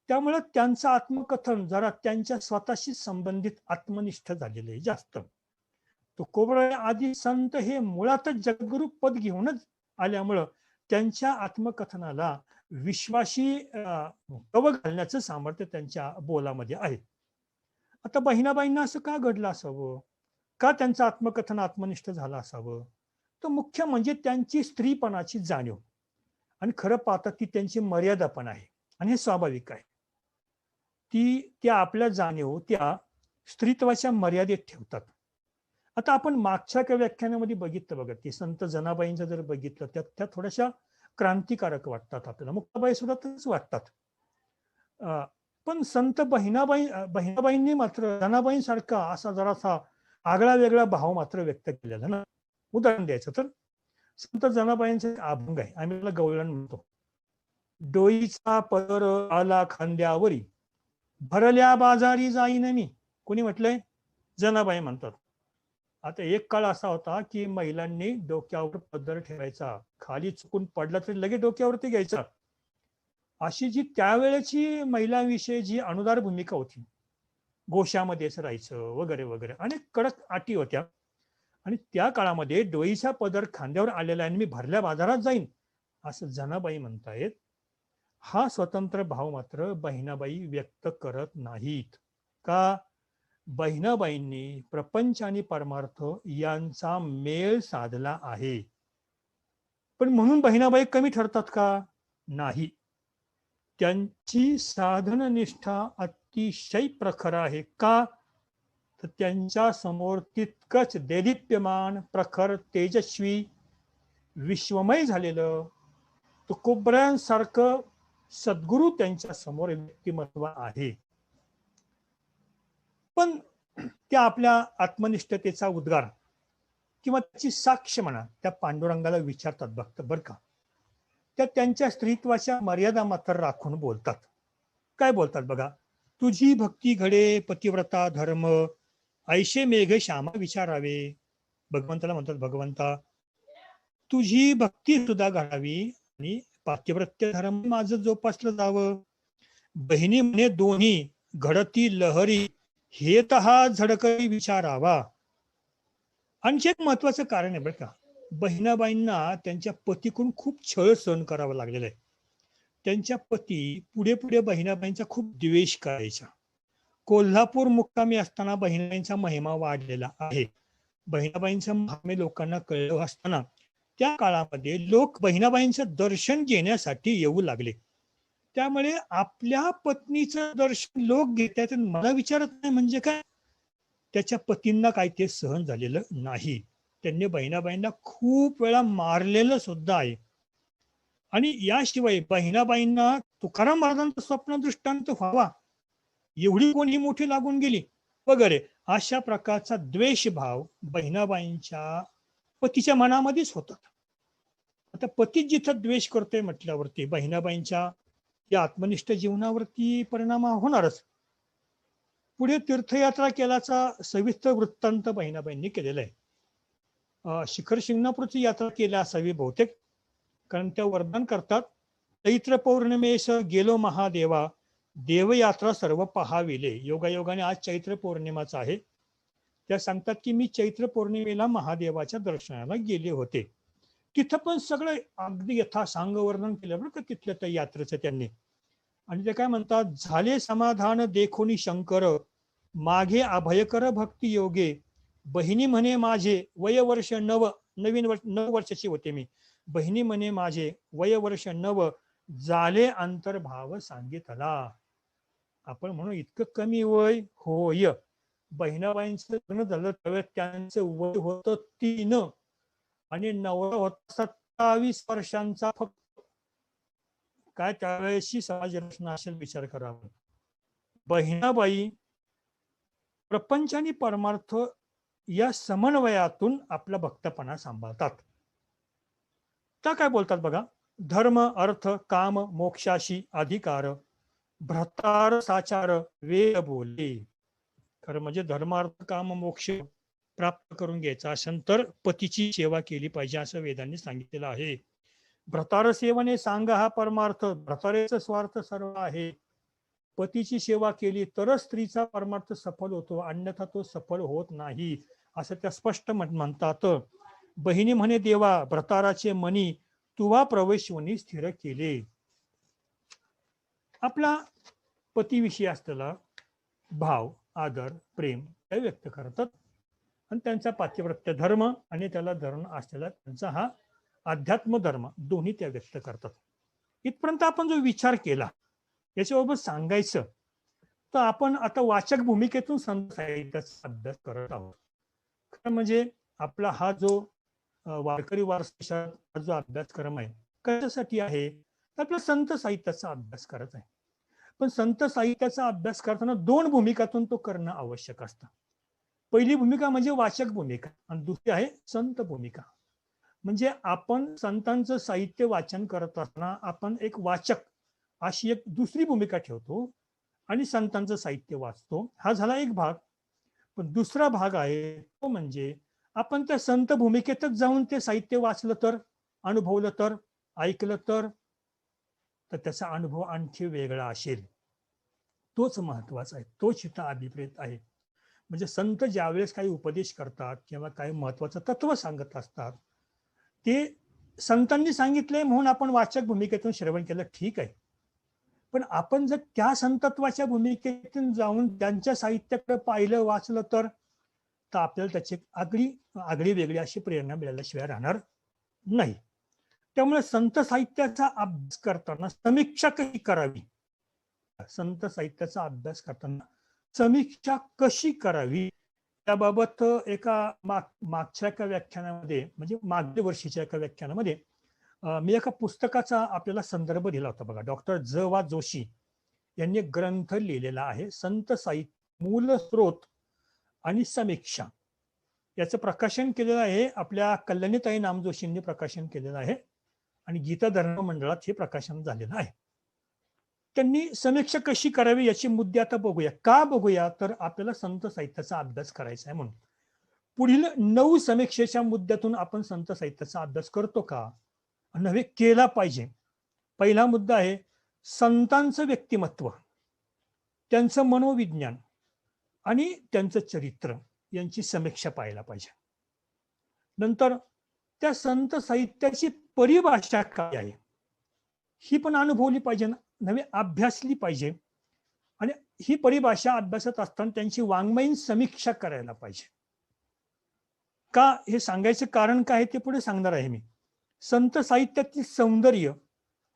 त्यामुळे त्यांचं आत्मकथन जरा त्यांच्या स्वतःशी संबंधित आत्मनिष्ठ झालेले आहे जास्त. तुकोबराय आदी संत हे मुळातच जगद्गुरु पद घेऊनच आल्यामुळं त्यांच्या आत्मकथनाला विश्वाशी कव घालण्याचं सामर्थ्य त्यांच्या बोलामध्ये आहे. आता बहिणाबाईंना असं का घडलं असावं, का त्यांचं आत्मकथन आत्मनिष्ठ झालं असावं, तर मुख्य म्हणजे त्यांची स्त्रीपणाची जाणीव. आणि खरं पाहता ती त्यांची मर्यादा पण आहे आणि हे स्वाभाविक आहे. त्या आपल्या जाणीव त्या स्त्रीत्वाच्या मर्यादेत ठेवतात. आता आपण मागच्या काही व्याख्यानामध्ये बघितलं बघा की संत जनाबाईंचं जर बघितलं त्या थोड्याशा क्रांतिकारक वाटतात आपल्याला. मुक्ताबाई सुद्धा तसंच वाटतात. पण संत बहिणाबाईंनी मात्र जनाबाईंसारखा असा जरासा आगळा वेगळा भाव मात्र व्यक्त केलेला ना. उदाहरण द्यायचं तर संत जनाबाईंचा एक अभंग आहे, आम्ही त्याला गवळण म्हणतो. डोईचा पदर आला खांद्यावरी, भरल्या बाजारी जाईन मी. कोणी म्हटलंय? जनाबाई म्हणतात. आता एक काळ असा होता की महिलांनी डोक्यावर पदर ठेवायचा, खाली चुकून पडला तरी लगेच डोक्यावरती घ्यायचा. अशी जी त्यावेळेची महिलांविषयी जी अनुदार भूमिका होती, गोशामध्येच राहायचं वगैरे वगैरे अनेक कडक अटी होत्या. आणि त्या काळामध्ये डोईचा पदर खांद्यावर आलेला आहे आणि मी भरल्या बाजारात जाईन असं जनाबाई म्हणतायत. हा स्वतंत्र भाव मात्र बहिणाबाई व्यक्त करत नाहीत. का? बहिणाबाईंनी प्रपंच आणि परमार्थ यांचा मेळ साधला आहे. पण म्हणून बहिणाबाई कमी ठरतात का? नाही. त्यांची साधन निष्ठा अतिशय प्रखर आहे. का? तर त्यांच्या समोर तितकंच देदीप्यमान, प्रखर, तेजस्वी, विश्वमय झालेलं तुकोबऱ्यांसारखं सद्गुरू त्यांच्या समोर व्यक्तिमत्व आहे. पण त्या आपल्या आत्मनिष्ठतेचा उद्गार किंवा त्याची साक्ष म्हणा त्या पांडुरंगाला विचारतात भक्त बरं का. त्या त्यांच्या स्त्रीत्वाच्या मर्यादा मात्र राखून बोलतात. काय बोलतात बघा. तुझी भक्ती घडे पतिव्रता धर्म, ऐशे मेघ श्यामा विचारावे. भगवंताला म्हणतात, भगवंता तुझी भक्ती सुद्धा घडावी आणि पातिव्रत्य धर्म माझं जोपासलं जावं. बहिणी म्हणे दोन्ही घडती लहरी, हे तहा झडकरी विचारावा. आणखी एक महत्वाचं कारण आहे बरं का. बहिणाबाईंना त्यांच्या पतीकडून खूप छळ सहन करावा लागलेला आहे. त्यांच्या पती पुढे पुढे बहिणाबाईंचा खूप द्वेष करायचा. कोल्हापूर मुक्कामी असताना बहिणाबाईंचा महिमा वाढलेला आहे. बहिणाबाईंचं महात्म्य लोकांना कळलं असताना त्या काळामध्ये लोक बहिणाबाईंचं दर्शन घेण्यासाठी येऊ लागले. त्यामुळे आपल्या पत्नीचं दर्शन लोक घेतात मला विचारत नाही म्हणजे काय. त्याच्या पतींना काय ते सहन झालेलं नाही. त्यांनी बहिणाबाईंना खूप वेळा मारलेलं सुद्धा आहे. आणि याशिवाय बहिणाबाईंना तुकाराम महाराजांचं स्वप्न दृष्टांत व्हावा एवढी कोणी मोठी लागून गेली वगैरे अशा प्रकारचा द्वेषभाव बहिणाबाईंच्या पतीच्या मनामध्येच होता. आता पती जिथं द्वेष करतोय म्हटल्यावरती बहिणाबाईंच्या या आत्मनिष्ठ जीवनावरती परिणाम होणारच. पुढे तीर्थयात्रा केल्याचा सविस्तर वृत्तांत बहिणाबाईंनी केलेला आहे. शिखर शिंगणापूरची यात्रा केली असावी बहुतेक, कारण त्या वरदान करतात, चैत्र पौर्णिमेस गेलो महादेवा, देवयात्रा सर्व पहाविले. योगायोगाने आज चैत्र पौर्णिमाचा आहे. त्या सांगतात की मी चैत्र पौर्णिमेला महादेवाच्या दर्शनाला गेले होते. तिथं पण सगळं अगदी यथासांग वर्णन केलं बरं का तिथल्या त्या यात्रेचं त्यांनी. आणि ते काय म्हणतात, झाले समाधान देखोनी शंकर, मागे अभयकर भक्ती योगे. बहिणी म्हणे माझे वय वर्ष नव, नवीन वर्ष 9 वर्षाची होते मी. बहिणी म्हणे माझे वय वर्ष नव, झाले अंतर्भाव सांगितला. आपण म्हणू इतकं कमी वय होय. बहिणाबाईंचं लग्न झालं त्यावेळेस त्यांचं वय होतं 3 आणि नवरा होता 27 वर्षांचा फक्त. काय त्यावेळेसची समाज रचना असेल विचार करावा. बहिणाबाई प्रपंच आणि परमार्थ या समन्वयातून आपला भक्तपणा सांभाळतात. त्या काय बोलतात बघा. धर्म अर्थ काम मोक्षाशी अधिकार, भ्रतार साचार वेद बोले. खरं म्हणजे धर्म अर्थ काम मोक्ष प्राप्त करून घ्यायचा असेल तर पतीची सेवा केली पाहिजे असं वेदांनी सांगितलेलं आहे. भ्रतार सेवने सांग हा परमार्थ, भ्रतारेचा स्वार्थ सर्व आहे. पतीची सेवा केली तरच स्त्रीचा परमार्थ सफल होतो, अन्यथा तो सफल होत नाही असं त्या स्पष्ट म्हणतात. बहिणी म्हणे देवा, भ्रताराचे मनी तुवा प्रवेशवनी स्थिर केले. आपला पतीविषयी असलेला भाव आदर प्रेम ते व्यक्त करतात आणि त्यांचा पातिव्रत्य धर्म आणि त्याला धरून असलेला त्यांचा हा अध्यात्म धर्म दोन्ही त्या व्यक्त करतात. इथपर्यंत आपण जो विचार केला याच्याबाबत सांगायचं तर आपण आता वाचक भूमिकेतून संत साहित्याचा अभ्यास करत आहोत. खरं म्हणजे आपला हा जो वारकरी वारसा जो अभ्यासक्रम आहे कशासाठी आहे तर आपला संत साहित्याचा अभ्यास करत आहे. पण संत साहित्याचा अभ्यास करताना दोन भूमिकातून तो करणं आवश्यक असतं. पहिली भूमिका म्हणजे वाचक भूमिका आणि दुसरी आहे संत भूमिका. म्हणजे आपण संतांचं साहित्य वाचन करत असताना आपण एक वाचक अशी एक दुसरी भूमिका ठेवतो आणि संतांचं साहित्य वाचतो. हा झाला एक भाग. पण दुसरा भाग आहे तो म्हणजे आपण त्या संत भूमिकेतच जाऊन ते साहित्य वाचलं तर, अनुभवलं तर, ऐकलं तर त्याचा अनुभव आणखी वेगळा असेल. तोच महत्वाचा आहे, तोच इथं अभिप्रेत आहे. म्हणजे संत ज्यावेळेस काही उपदेश करतात किंवा काही महत्वाचं तत्व सांगत असतात, ते संतांनी सांगितले म्हणून आपण वाचक भूमिकेतून श्रवण केलं, ठीक आहे. पण आपण जर त्या संतत्वाच्या भूमिकेतून जाऊन त्यांच्या साहित्याकडे पाहिलं, वाचलं तर आपल्याला त्याची आगळी वेगळी अशी प्रेरणा मिळाल्याशिवाय राहणार नाही. त्यामुळे संत साहित्याचा अभ्यास करताना समीक्षा कशी करावी, संत साहित्याचा अभ्यास करताना समीक्षा कशी करावी त्याबाबत मागच्या एका व्याख्यानामध्ये, म्हणजे मागच्या वर्षीच्या एका व्याख्यानामध्ये मी एका पुस्तकाचा आपल्याला संदर्भ दिला होता बघा. डॉक्टर ज.वा. जोशी यांनी ग्रंथ लिहिलेला आहे, संत साहित्य मूल स्रोत आणि समीक्षा. याचं प्रकाशन केलेलं आहे आपल्या कल्याणीताई नामजोशींनी प्रकाशन केलेलं आहे आणि गीता धर्म मंडळात हे प्रकाशन झालेलं आहे. त्यांनी समीक्षा कशी करावी याची मुद्दे आता बघूया. का बघूया तर आपल्याला संत साहित्याचा अभ्यास करायचा आहे म्हणून. पुढील 9 समीक्षेच्या मुद्द्यातून आपण संत साहित्याचा अभ्यास करतो का, नव्हे केला पाहिजे. पहिला मुद्दा आहे संतांचं व्यक्तिमत्व, त्यांचं मनोविज्ञान आणि त्यांचं चरित्र यांची समीक्षा पाहायला पाहिजे. नंतर त्या संत साहित्याची परिभाषा काय आहे ही पण अनुभवली पाहिजे, नव्हे अभ्यासली पाहिजे. आणि ही परिभाषा अभ्यासत असताना त्यांची वाङ्मयीन समीक्षा करायला पाहिजे. का हे सांगायचं कारण काय ते पुढे सांगणार आहे मी. संत साहित्यातील सौंदर्य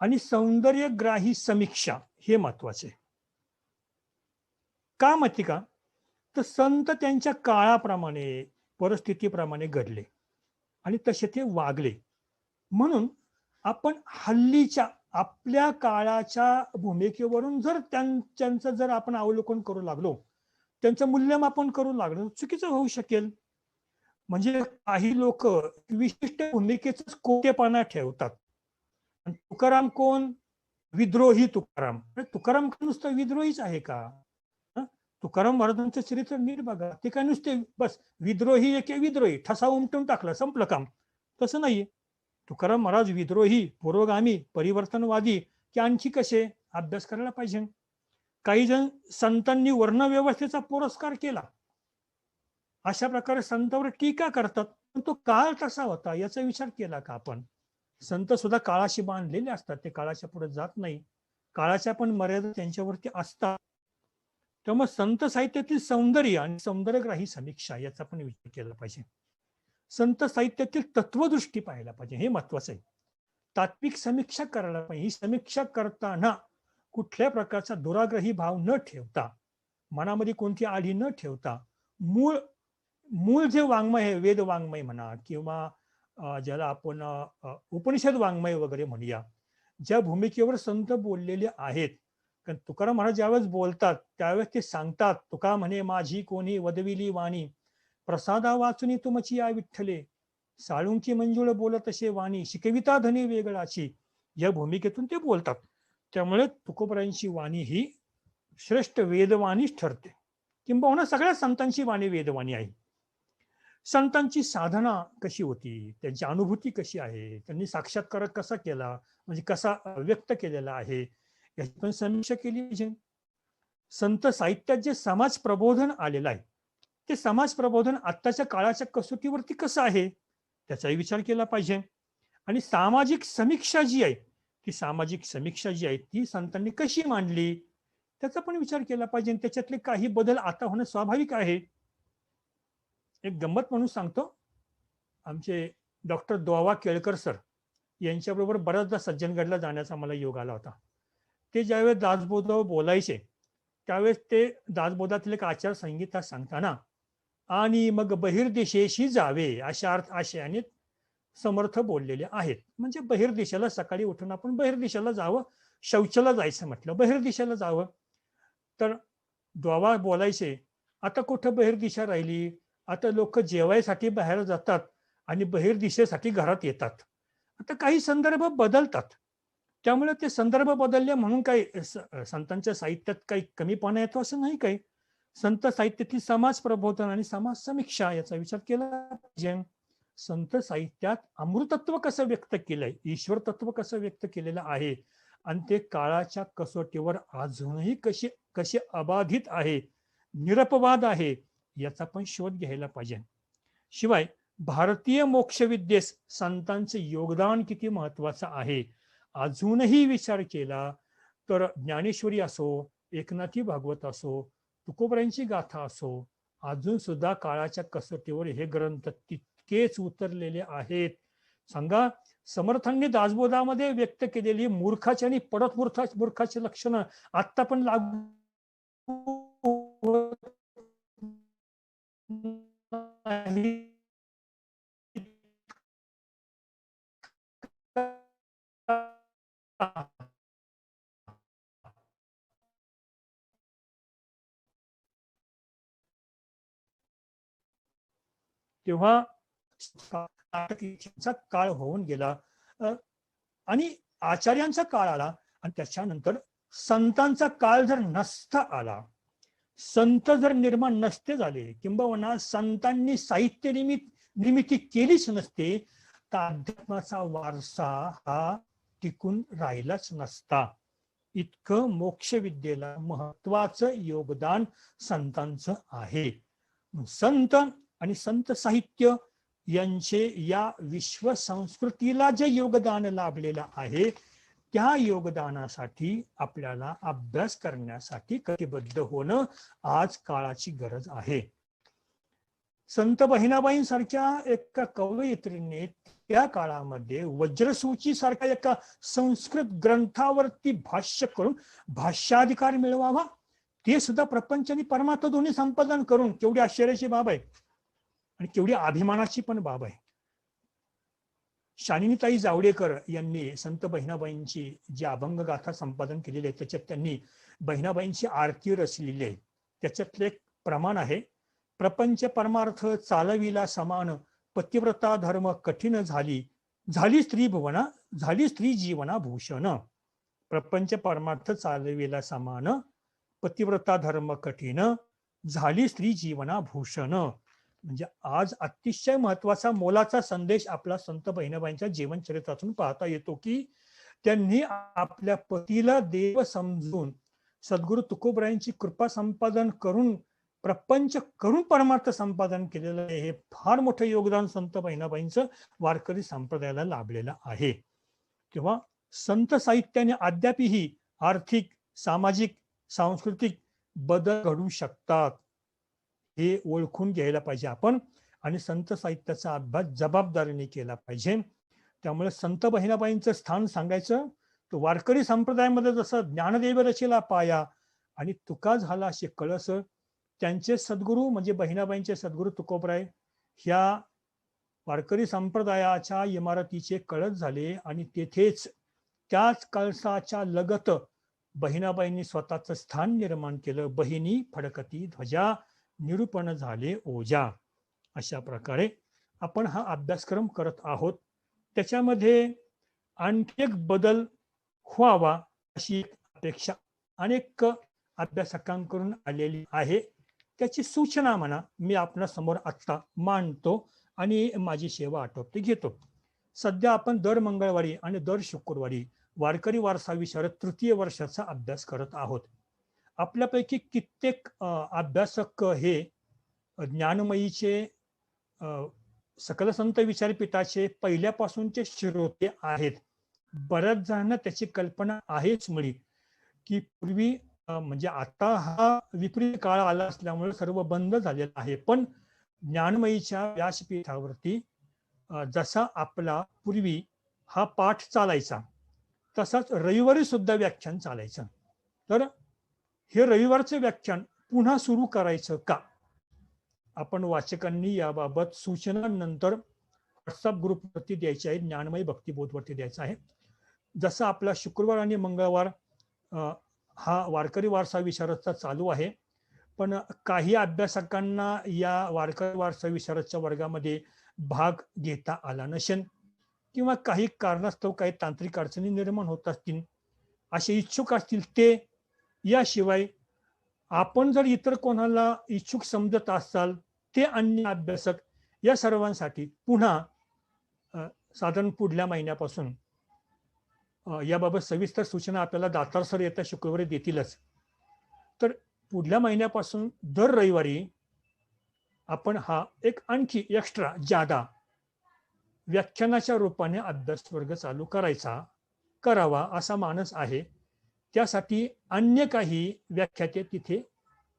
आणि सौंदर्यग्राही समीक्षा हे महत्वाचे. का माहिती का, तर संत त्यांच्या काळाप्रमाणे परिस्थितीप्रमाणे घडले आणि तसे ते वागले. म्हणून आपण हल्लीच्या आपल्या काळाच्या भूमिकेवरून जर त्यांचं जर आपण अवलोकन करू लागलो, त्यांचं मूल्यमापन करू लागलो, चुकीचं होऊ शकेल. म्हणजे काही लोक विशिष्ट भूमिकेच कोटेपणा ठेवतात. तुकाराम कोण, विद्रोही तुकाराम. तुकाराम नुसतं विद्रोहीच आहे का? तुकाराम महाराजांचं चरित्र नीट बघा, ते काय नुसते बस विद्रोही एके विद्रोही ठसा उमटून टाकलं संपलं काम, तसं नाही. तुकाराम महाराज विद्रोही, पुरोगामी, परिवर्तनवादी की आणखी कसे, अभ्यास करायला पाहिजे. काही जण संतांनी वर्णव्यवस्थेचा पुरस्कार केला, अशा प्रकारे संतांवर टीका करतात, पण तो काळ तसा होता याचा विचार केला का आपण? संत सुद्धा काळाशी बांधलेले असतात, ते काळाच्या पुढे जात नाही. काळाच्या पण मर्यादा त्यांच्यावरती असतात. त्यामुळे संत साहित्यातील सौंदर्य आणि सौंदर्यग्राही समीक्षा याचा पण विचार केला पाहिजे. संत साहित्यातील तत्वदृष्टी पाहायला पाहिजे, हे महत्वाचं आहे. तात्विक समीक्षा करायला पाहिजे. ही समीक्षा करताना कुठल्या प्रकारचा दुराग्रही भाव न ठेवता, मनामध्ये कोणती आढी न ठेवता, मूळ जे वाङ्मय आहे, वेद वाङ्मय म्हणा किंवा ज्याला आपण उपनिषद वाङ्मय वगैरे म्हणूया, ज्या भूमिकेवर संत बोललेले आहेत. कारण तुकाराम महाराज ज्यावेळेस बोलतात त्यावेळेस ते सांगतात, तुका म्हणे माझी कोणी वदविली वाणी, प्रसादा वाचुनी तुमची या विठ्ठले, साळुंकी मंजुळ बोलत असे वाणी, शिकविता धनी वेगळाची, या भूमिकेतून ते बोलतात. त्यामुळे तुकोबरायांची वाणी ही श्रेष्ठ वेदवाणीच ठरते, किंबहुना सगळ्या संतांची वाणी वेदवाणी आहे. संतांची साधना कशी होती, त्यांची अनुभूती कशी आहे, त्यांनी साक्षात्कार कसा केला, म्हणजे कसा व्यक्त केलेला आहे, याची पण समीक्षा केली पाहिजे. संत साहित्यात जे समाज प्रबोधन आलेलं आहे, ते समाज प्रबोधन आत्ताच्या काळाच्या कसोटीवरती कसं आहे त्याचाही विचार केला पाहिजे. आणि सामाजिक समीक्षा जी आहे, ती सामाजिक समीक्षा जी आहे ती संतांनी कशी मांडली त्याचा पण विचार केला पाहिजे. त्याच्यातले काही बदल आता होणं स्वाभाविक आहे. एक गंमत म्हणून सांगतो, आमचे डॉक्टर दोवा केळकर सर यांच्याबरोबर बऱ्याचदा सज्जनगडला जाण्याचा मला योग आला होता. ते ज्यावेळेस दासबोधावर बोलायचे त्यावेळेस ते दासबोधातील एक आचारसंहिता सांगताना आणि मग बहिर्देशेशी जावे अशा आशयाने समर्थ बोललेले आहेत. म्हणजे बहिर्देशाला सकाळी उठून आपण बहिर्देशाला जावं, शौचाला जायचं म्हटलं, बहिर्दिशेला जावं. तर द्वावा बोलायचे, आता कुठं बहिर्दिशा राहिली? आता लोक जेवायसाठी बाहेर जातात आणि बहिर्दिशेसाठी घरात येतात. आता काही संदर्भ बदलतात. त्यामुळे ते संदर्भ बदलले म्हणून काही संतांच्या साहित्यात काही कमीपणा येतो असं नाही. काही संत साहित्यातील समाज प्रबोधन आणि समाज समीक्षा याचा विचार केला पाहिजे. संत साहित्यात अमृतत्व कसं व्यक्त केलंय, ईश्वर तत्व कसं व्यक्त केलेलं आहे आणि ते काळाच्या कसोटीवर अजूनही कसे कसे अबाधित आहे, निरपवाद आहे, याचा पण शोध घ्यायला पाहिजे. शिवाय भारतीय मोक्षविद्येस संतांचे योगदान किती महत्वाचं आहे अजूनही विचार केला तर ज्ञानेश्वरी असो, एकनाथी भागवत असो, तुकोबरायांची गाथा असो, अजून सुद्धा काळाच्या कसोटीवर हे ग्रंथ तितकेच उतरलेले आहेत. सांगा, समर्थांनी दासबोधामध्ये व्यक्त केलेली मूर्खाची आणि पडत मूर्खाची लक्षणं आत्ता पण लागू तेव्हा काळ होऊन गेला आणि आचार्यांचा काळ आला आणि त्याच्यानंतर संतांचा काळ जर नसता आला, संत जर निर्माण नसते झाले किंबहुना संतांनी साहित्य निर्मिती केलीच नसते तर अध्यात्माचा वारसा हा टिकून राहिलाच नसता. इतकं मोक्षविद्येला महत्वाचं योगदान संतांचं आहे. संत आणि संत साहित्य यांचे या विश्व संस्कृतीला जे योगदान लाभलेलं आहे त्या योगदानासाठी आपल्याला अभ्यास करण्यासाठी कटिबद्ध होणं आज काळाची गरज आहे. संत बहिणाबाईंसारख्या एका कवयित्रीने त्या काळामध्ये वज्रसूची सारख्या एका संस्कृत ग्रंथावरती भाष्य करून भाष्याधिकार मिळवावा, ते सुद्धा प्रपंच आणि परमात्मा दोन्ही संपादन करून केवढी आश्चर्याची बाब आहे आणि केवढी अभिमानाची पण बाब आहे. शालिनीताई जावडेकर यांनी संत बहिणाबाईंची जी अभंगगाथा संपादन केलेली आहे त्याच्यात त्यांनी बहिणाबाईंची आरती रचलेली आहे. त्याच्यातलं एक प्रमाण आहे, प्रपंच परमार्थ चालविला समान, पतिव्रता धर्म कठीण झाली, झाली स्त्री जीवना भूषण. प्रपंच परमार्थ चालविला समान, पतिव्रता धर्म कठीण, झाली स्त्री जीवना भूषण. म्हणजे आज अतिशय महत्वाचा मोलाचा संदेश आपला संत बहिणाबाईंच्या जीवनचरित्रातून पाहता येतो की त्यांनी आपल्या पतीला देव समजून सद्गुरु तुकोबरायांची कृपा संपादन करून प्रपंच करून परमार्थ संपादन केलेलं आहे. हे फार मोठं योगदान संत बहिणाबाईंचं वारकरी संप्रदायाला लाभलेलं आहे. तेव्हा संत साहित्याने अद्यापही आर्थिक, सामाजिक, सांस्कृतिक बदल घडू शकतात हे ओळखून घ्यायला पाहिजे आपण आणि संत साहित्याचा अभ्यास जबाबदारीने केला पाहिजे. त्यामुळे संत बहिणाबाईंचं स्थान सांगायचं तर वारकरी संप्रदायामध्ये जसं ज्ञानदेव रचेला पाया आणि तुका झाला असे कळस, त्यांचे सद्गुरू म्हणजे बहिणाबाईंचे सद्गुरू तुकोबराय ह्या वारकरी संप्रदायाच्या इमारतीचे कळस झाले आणि तेथेच त्याच कळसाच्या लगत बहिणाबाईंनी स्वतःचं स्थान निर्माण केलं. बहिणी फडकती ध्वजा, निरूपण झाले ओजा. अशा प्रकारे आपण हा अभ्यासक्रम करत आहोत. त्याच्यामध्ये आणखी एक बदल व्हावा अशी अपेक्षा अनेक अभ्यासकांकडून आलेली आहे. त्याची सूचना म्हणा मी आपल्या समोर आत्ता मांडतो आणि माझी सेवा आटोपते घेतो. सध्या आपण दर मंगळवारी आणि दर शुक्रवारी वारकरी वारसा विषयावर तृतीय वर्षाचा अभ्यास करत आहोत. आपल्यापैकी कित्येक अभ्यासक हे ज्ञानमयीचे सकल संत विचारपीठाचे पहिल्यापासूनचे श्रोते आहेत. बऱ्याच जणांना त्याची कल्पना आहेच मुळी की पूर्वी म्हणजे आता हा विपरीत काळ आला असल्यामुळे सर्व बंद झालेलं आहे. पण ज्ञानमयीच्या व्यासपीठावरती जसा आपला पूर्वी हा पाठ चालायचा तसाच रविवारी सुद्धा व्याख्यान चालायचं. तर हे रविवारचे व्याख्यान पुन्हा सुरू करायचं का, आपण वाचकांनी याबाबत सूचना नंतर व्हॉट्सअप ग्रुपवरती द्यायची आहे, ज्ञानमयी भक्तिबोधवरती द्यायचं आहे. जसं आपला शुक्रवार आणि मंगळवार हा वारकरी वारसा विशारदचा चालू आहे, पण काही अभ्यासकांना या वारकरी वारसा विशारदच्या वर्गामध्ये भाग घेता आला नसेल किंवा काही कारणास्तव काही तांत्रिक अडचणी निर्माण होत असतील, असे इच्छुक असतील ते. याशिवाय आपण जर इतर कोणाला इच्छुक समजत असाल, ते अन्य अभ्यासक, या सर्वांसाठी पुन्हा साधारण पुढल्या महिन्यापासून याबाबत सविस्तर सूचना आपल्याला दातार सर येत्या शुक्रवारी देतीलच. तर पुढल्या महिन्यापासून दर रविवारी आपण हा एक आणखी एक्स्ट्रा जादा व्याख्यानाच्या रूपाने अभ्यास वर्ग चालू करावा असा मानस आहे. त्यासाठी अन्य काही व्याख्याते तिथे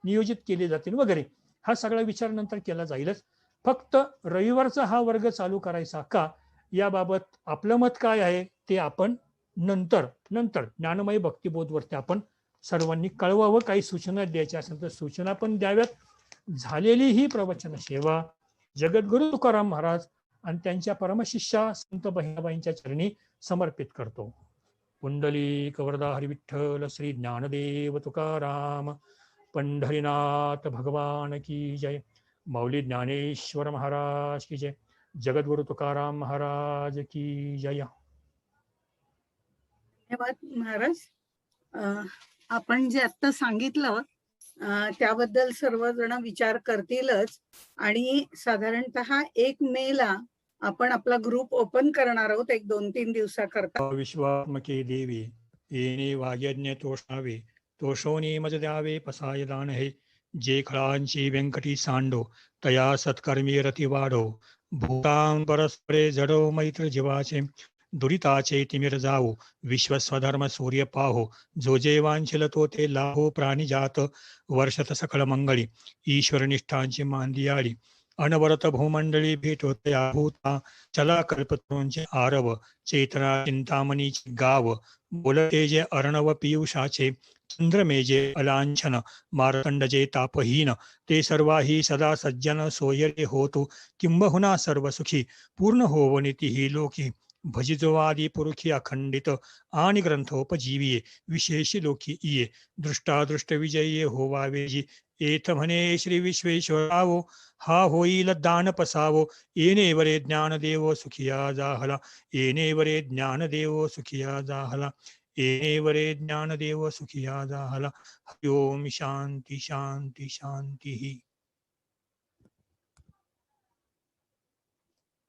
नियोजित केले जातील वगैरे, हा सगळा विचार नंतर केला जाईलच. फक्त रविवारचा हा वर्ग चालू करायचा का, याबाबत आपलं मत काय आहे ते आपण नंतर ज्ञानमयी भक्तिबोधवरती आपण सर्वांनी कळवावं. काही सूचना द्यायच्या असेल तर सूचना पण द्याव्यात. झालेली ही प्रवचन सेवा जगद्गुरु तुकाराम महाराज आणि त्यांच्या परमशिष्या संत बहिणाबाईंच्या चरणी समर्पित करतो. पुंडलिक वरदा हरी विठ्ठल श्री ज्ञानदेव तुकाराम पंढरीनाथ भगवान की जय. मौली ज्ञानेश्वर महाराज की जय. जगद्गुरु तुकाराम महाराज की जय. धन्यवाद महाराज. आपण जे आता सांगितलं त्याबद्दल सर्वजण विचार करतीलच आणि साधारणतः 1 मेला आपण आपला ग्रुप ओपन करणार आहोत 1-2-3 दिवसाकरता. विश्वात्मके देवी येणे वायज्ञ तोषावे, तोषोनी मज द्यावे पसाय दान हे. जे खळांची व्यंकटी सांडो, तया सत्कर्मी रती वाढो. भूतां परस्परे जडो मैत्र जीवाचे, दुरिताचे तिमिर जावो. विश्वस्वधर्म सूर्य पाहो, जो जे वांछिल तो ते लाहो. प्राणी जात वर्षत सकळ मंगळी, ईश्वर निष्ठांची मांदियाळी. अनवरत भूमंडळी भेटोतया भूता, चला कल्पतरूंचे आरव. चेतना चिंतामणीचे गाव, बोलते जे अर्णव पियुषाचे. चंद्रमेजे अलांछन, मार्तंड जे तापहीन. ते सर्वाही सदा सज्जन, सोयरे होतो किंबहुना सर्व सुखी. पूर्ण होवनिती ही लोकी, भजिजो आदि पुरुखी अखंडित. आणि ग्रंथोपजीविये, विशेष लोकी इये. दृष्टादृष्ट विजयी होवावे जी, एथ म्हणे श्री विश्वेश्वरावो. हा होईल दान पसावो, येणेवरे ज्ञानदेव सुखिया जाहला. येणेवरे ज्ञानदेव सुखिया जाहला. येणेवरे ज्ञानदेव सुखिया जाहला. हरि ओम शांती शांती शांती.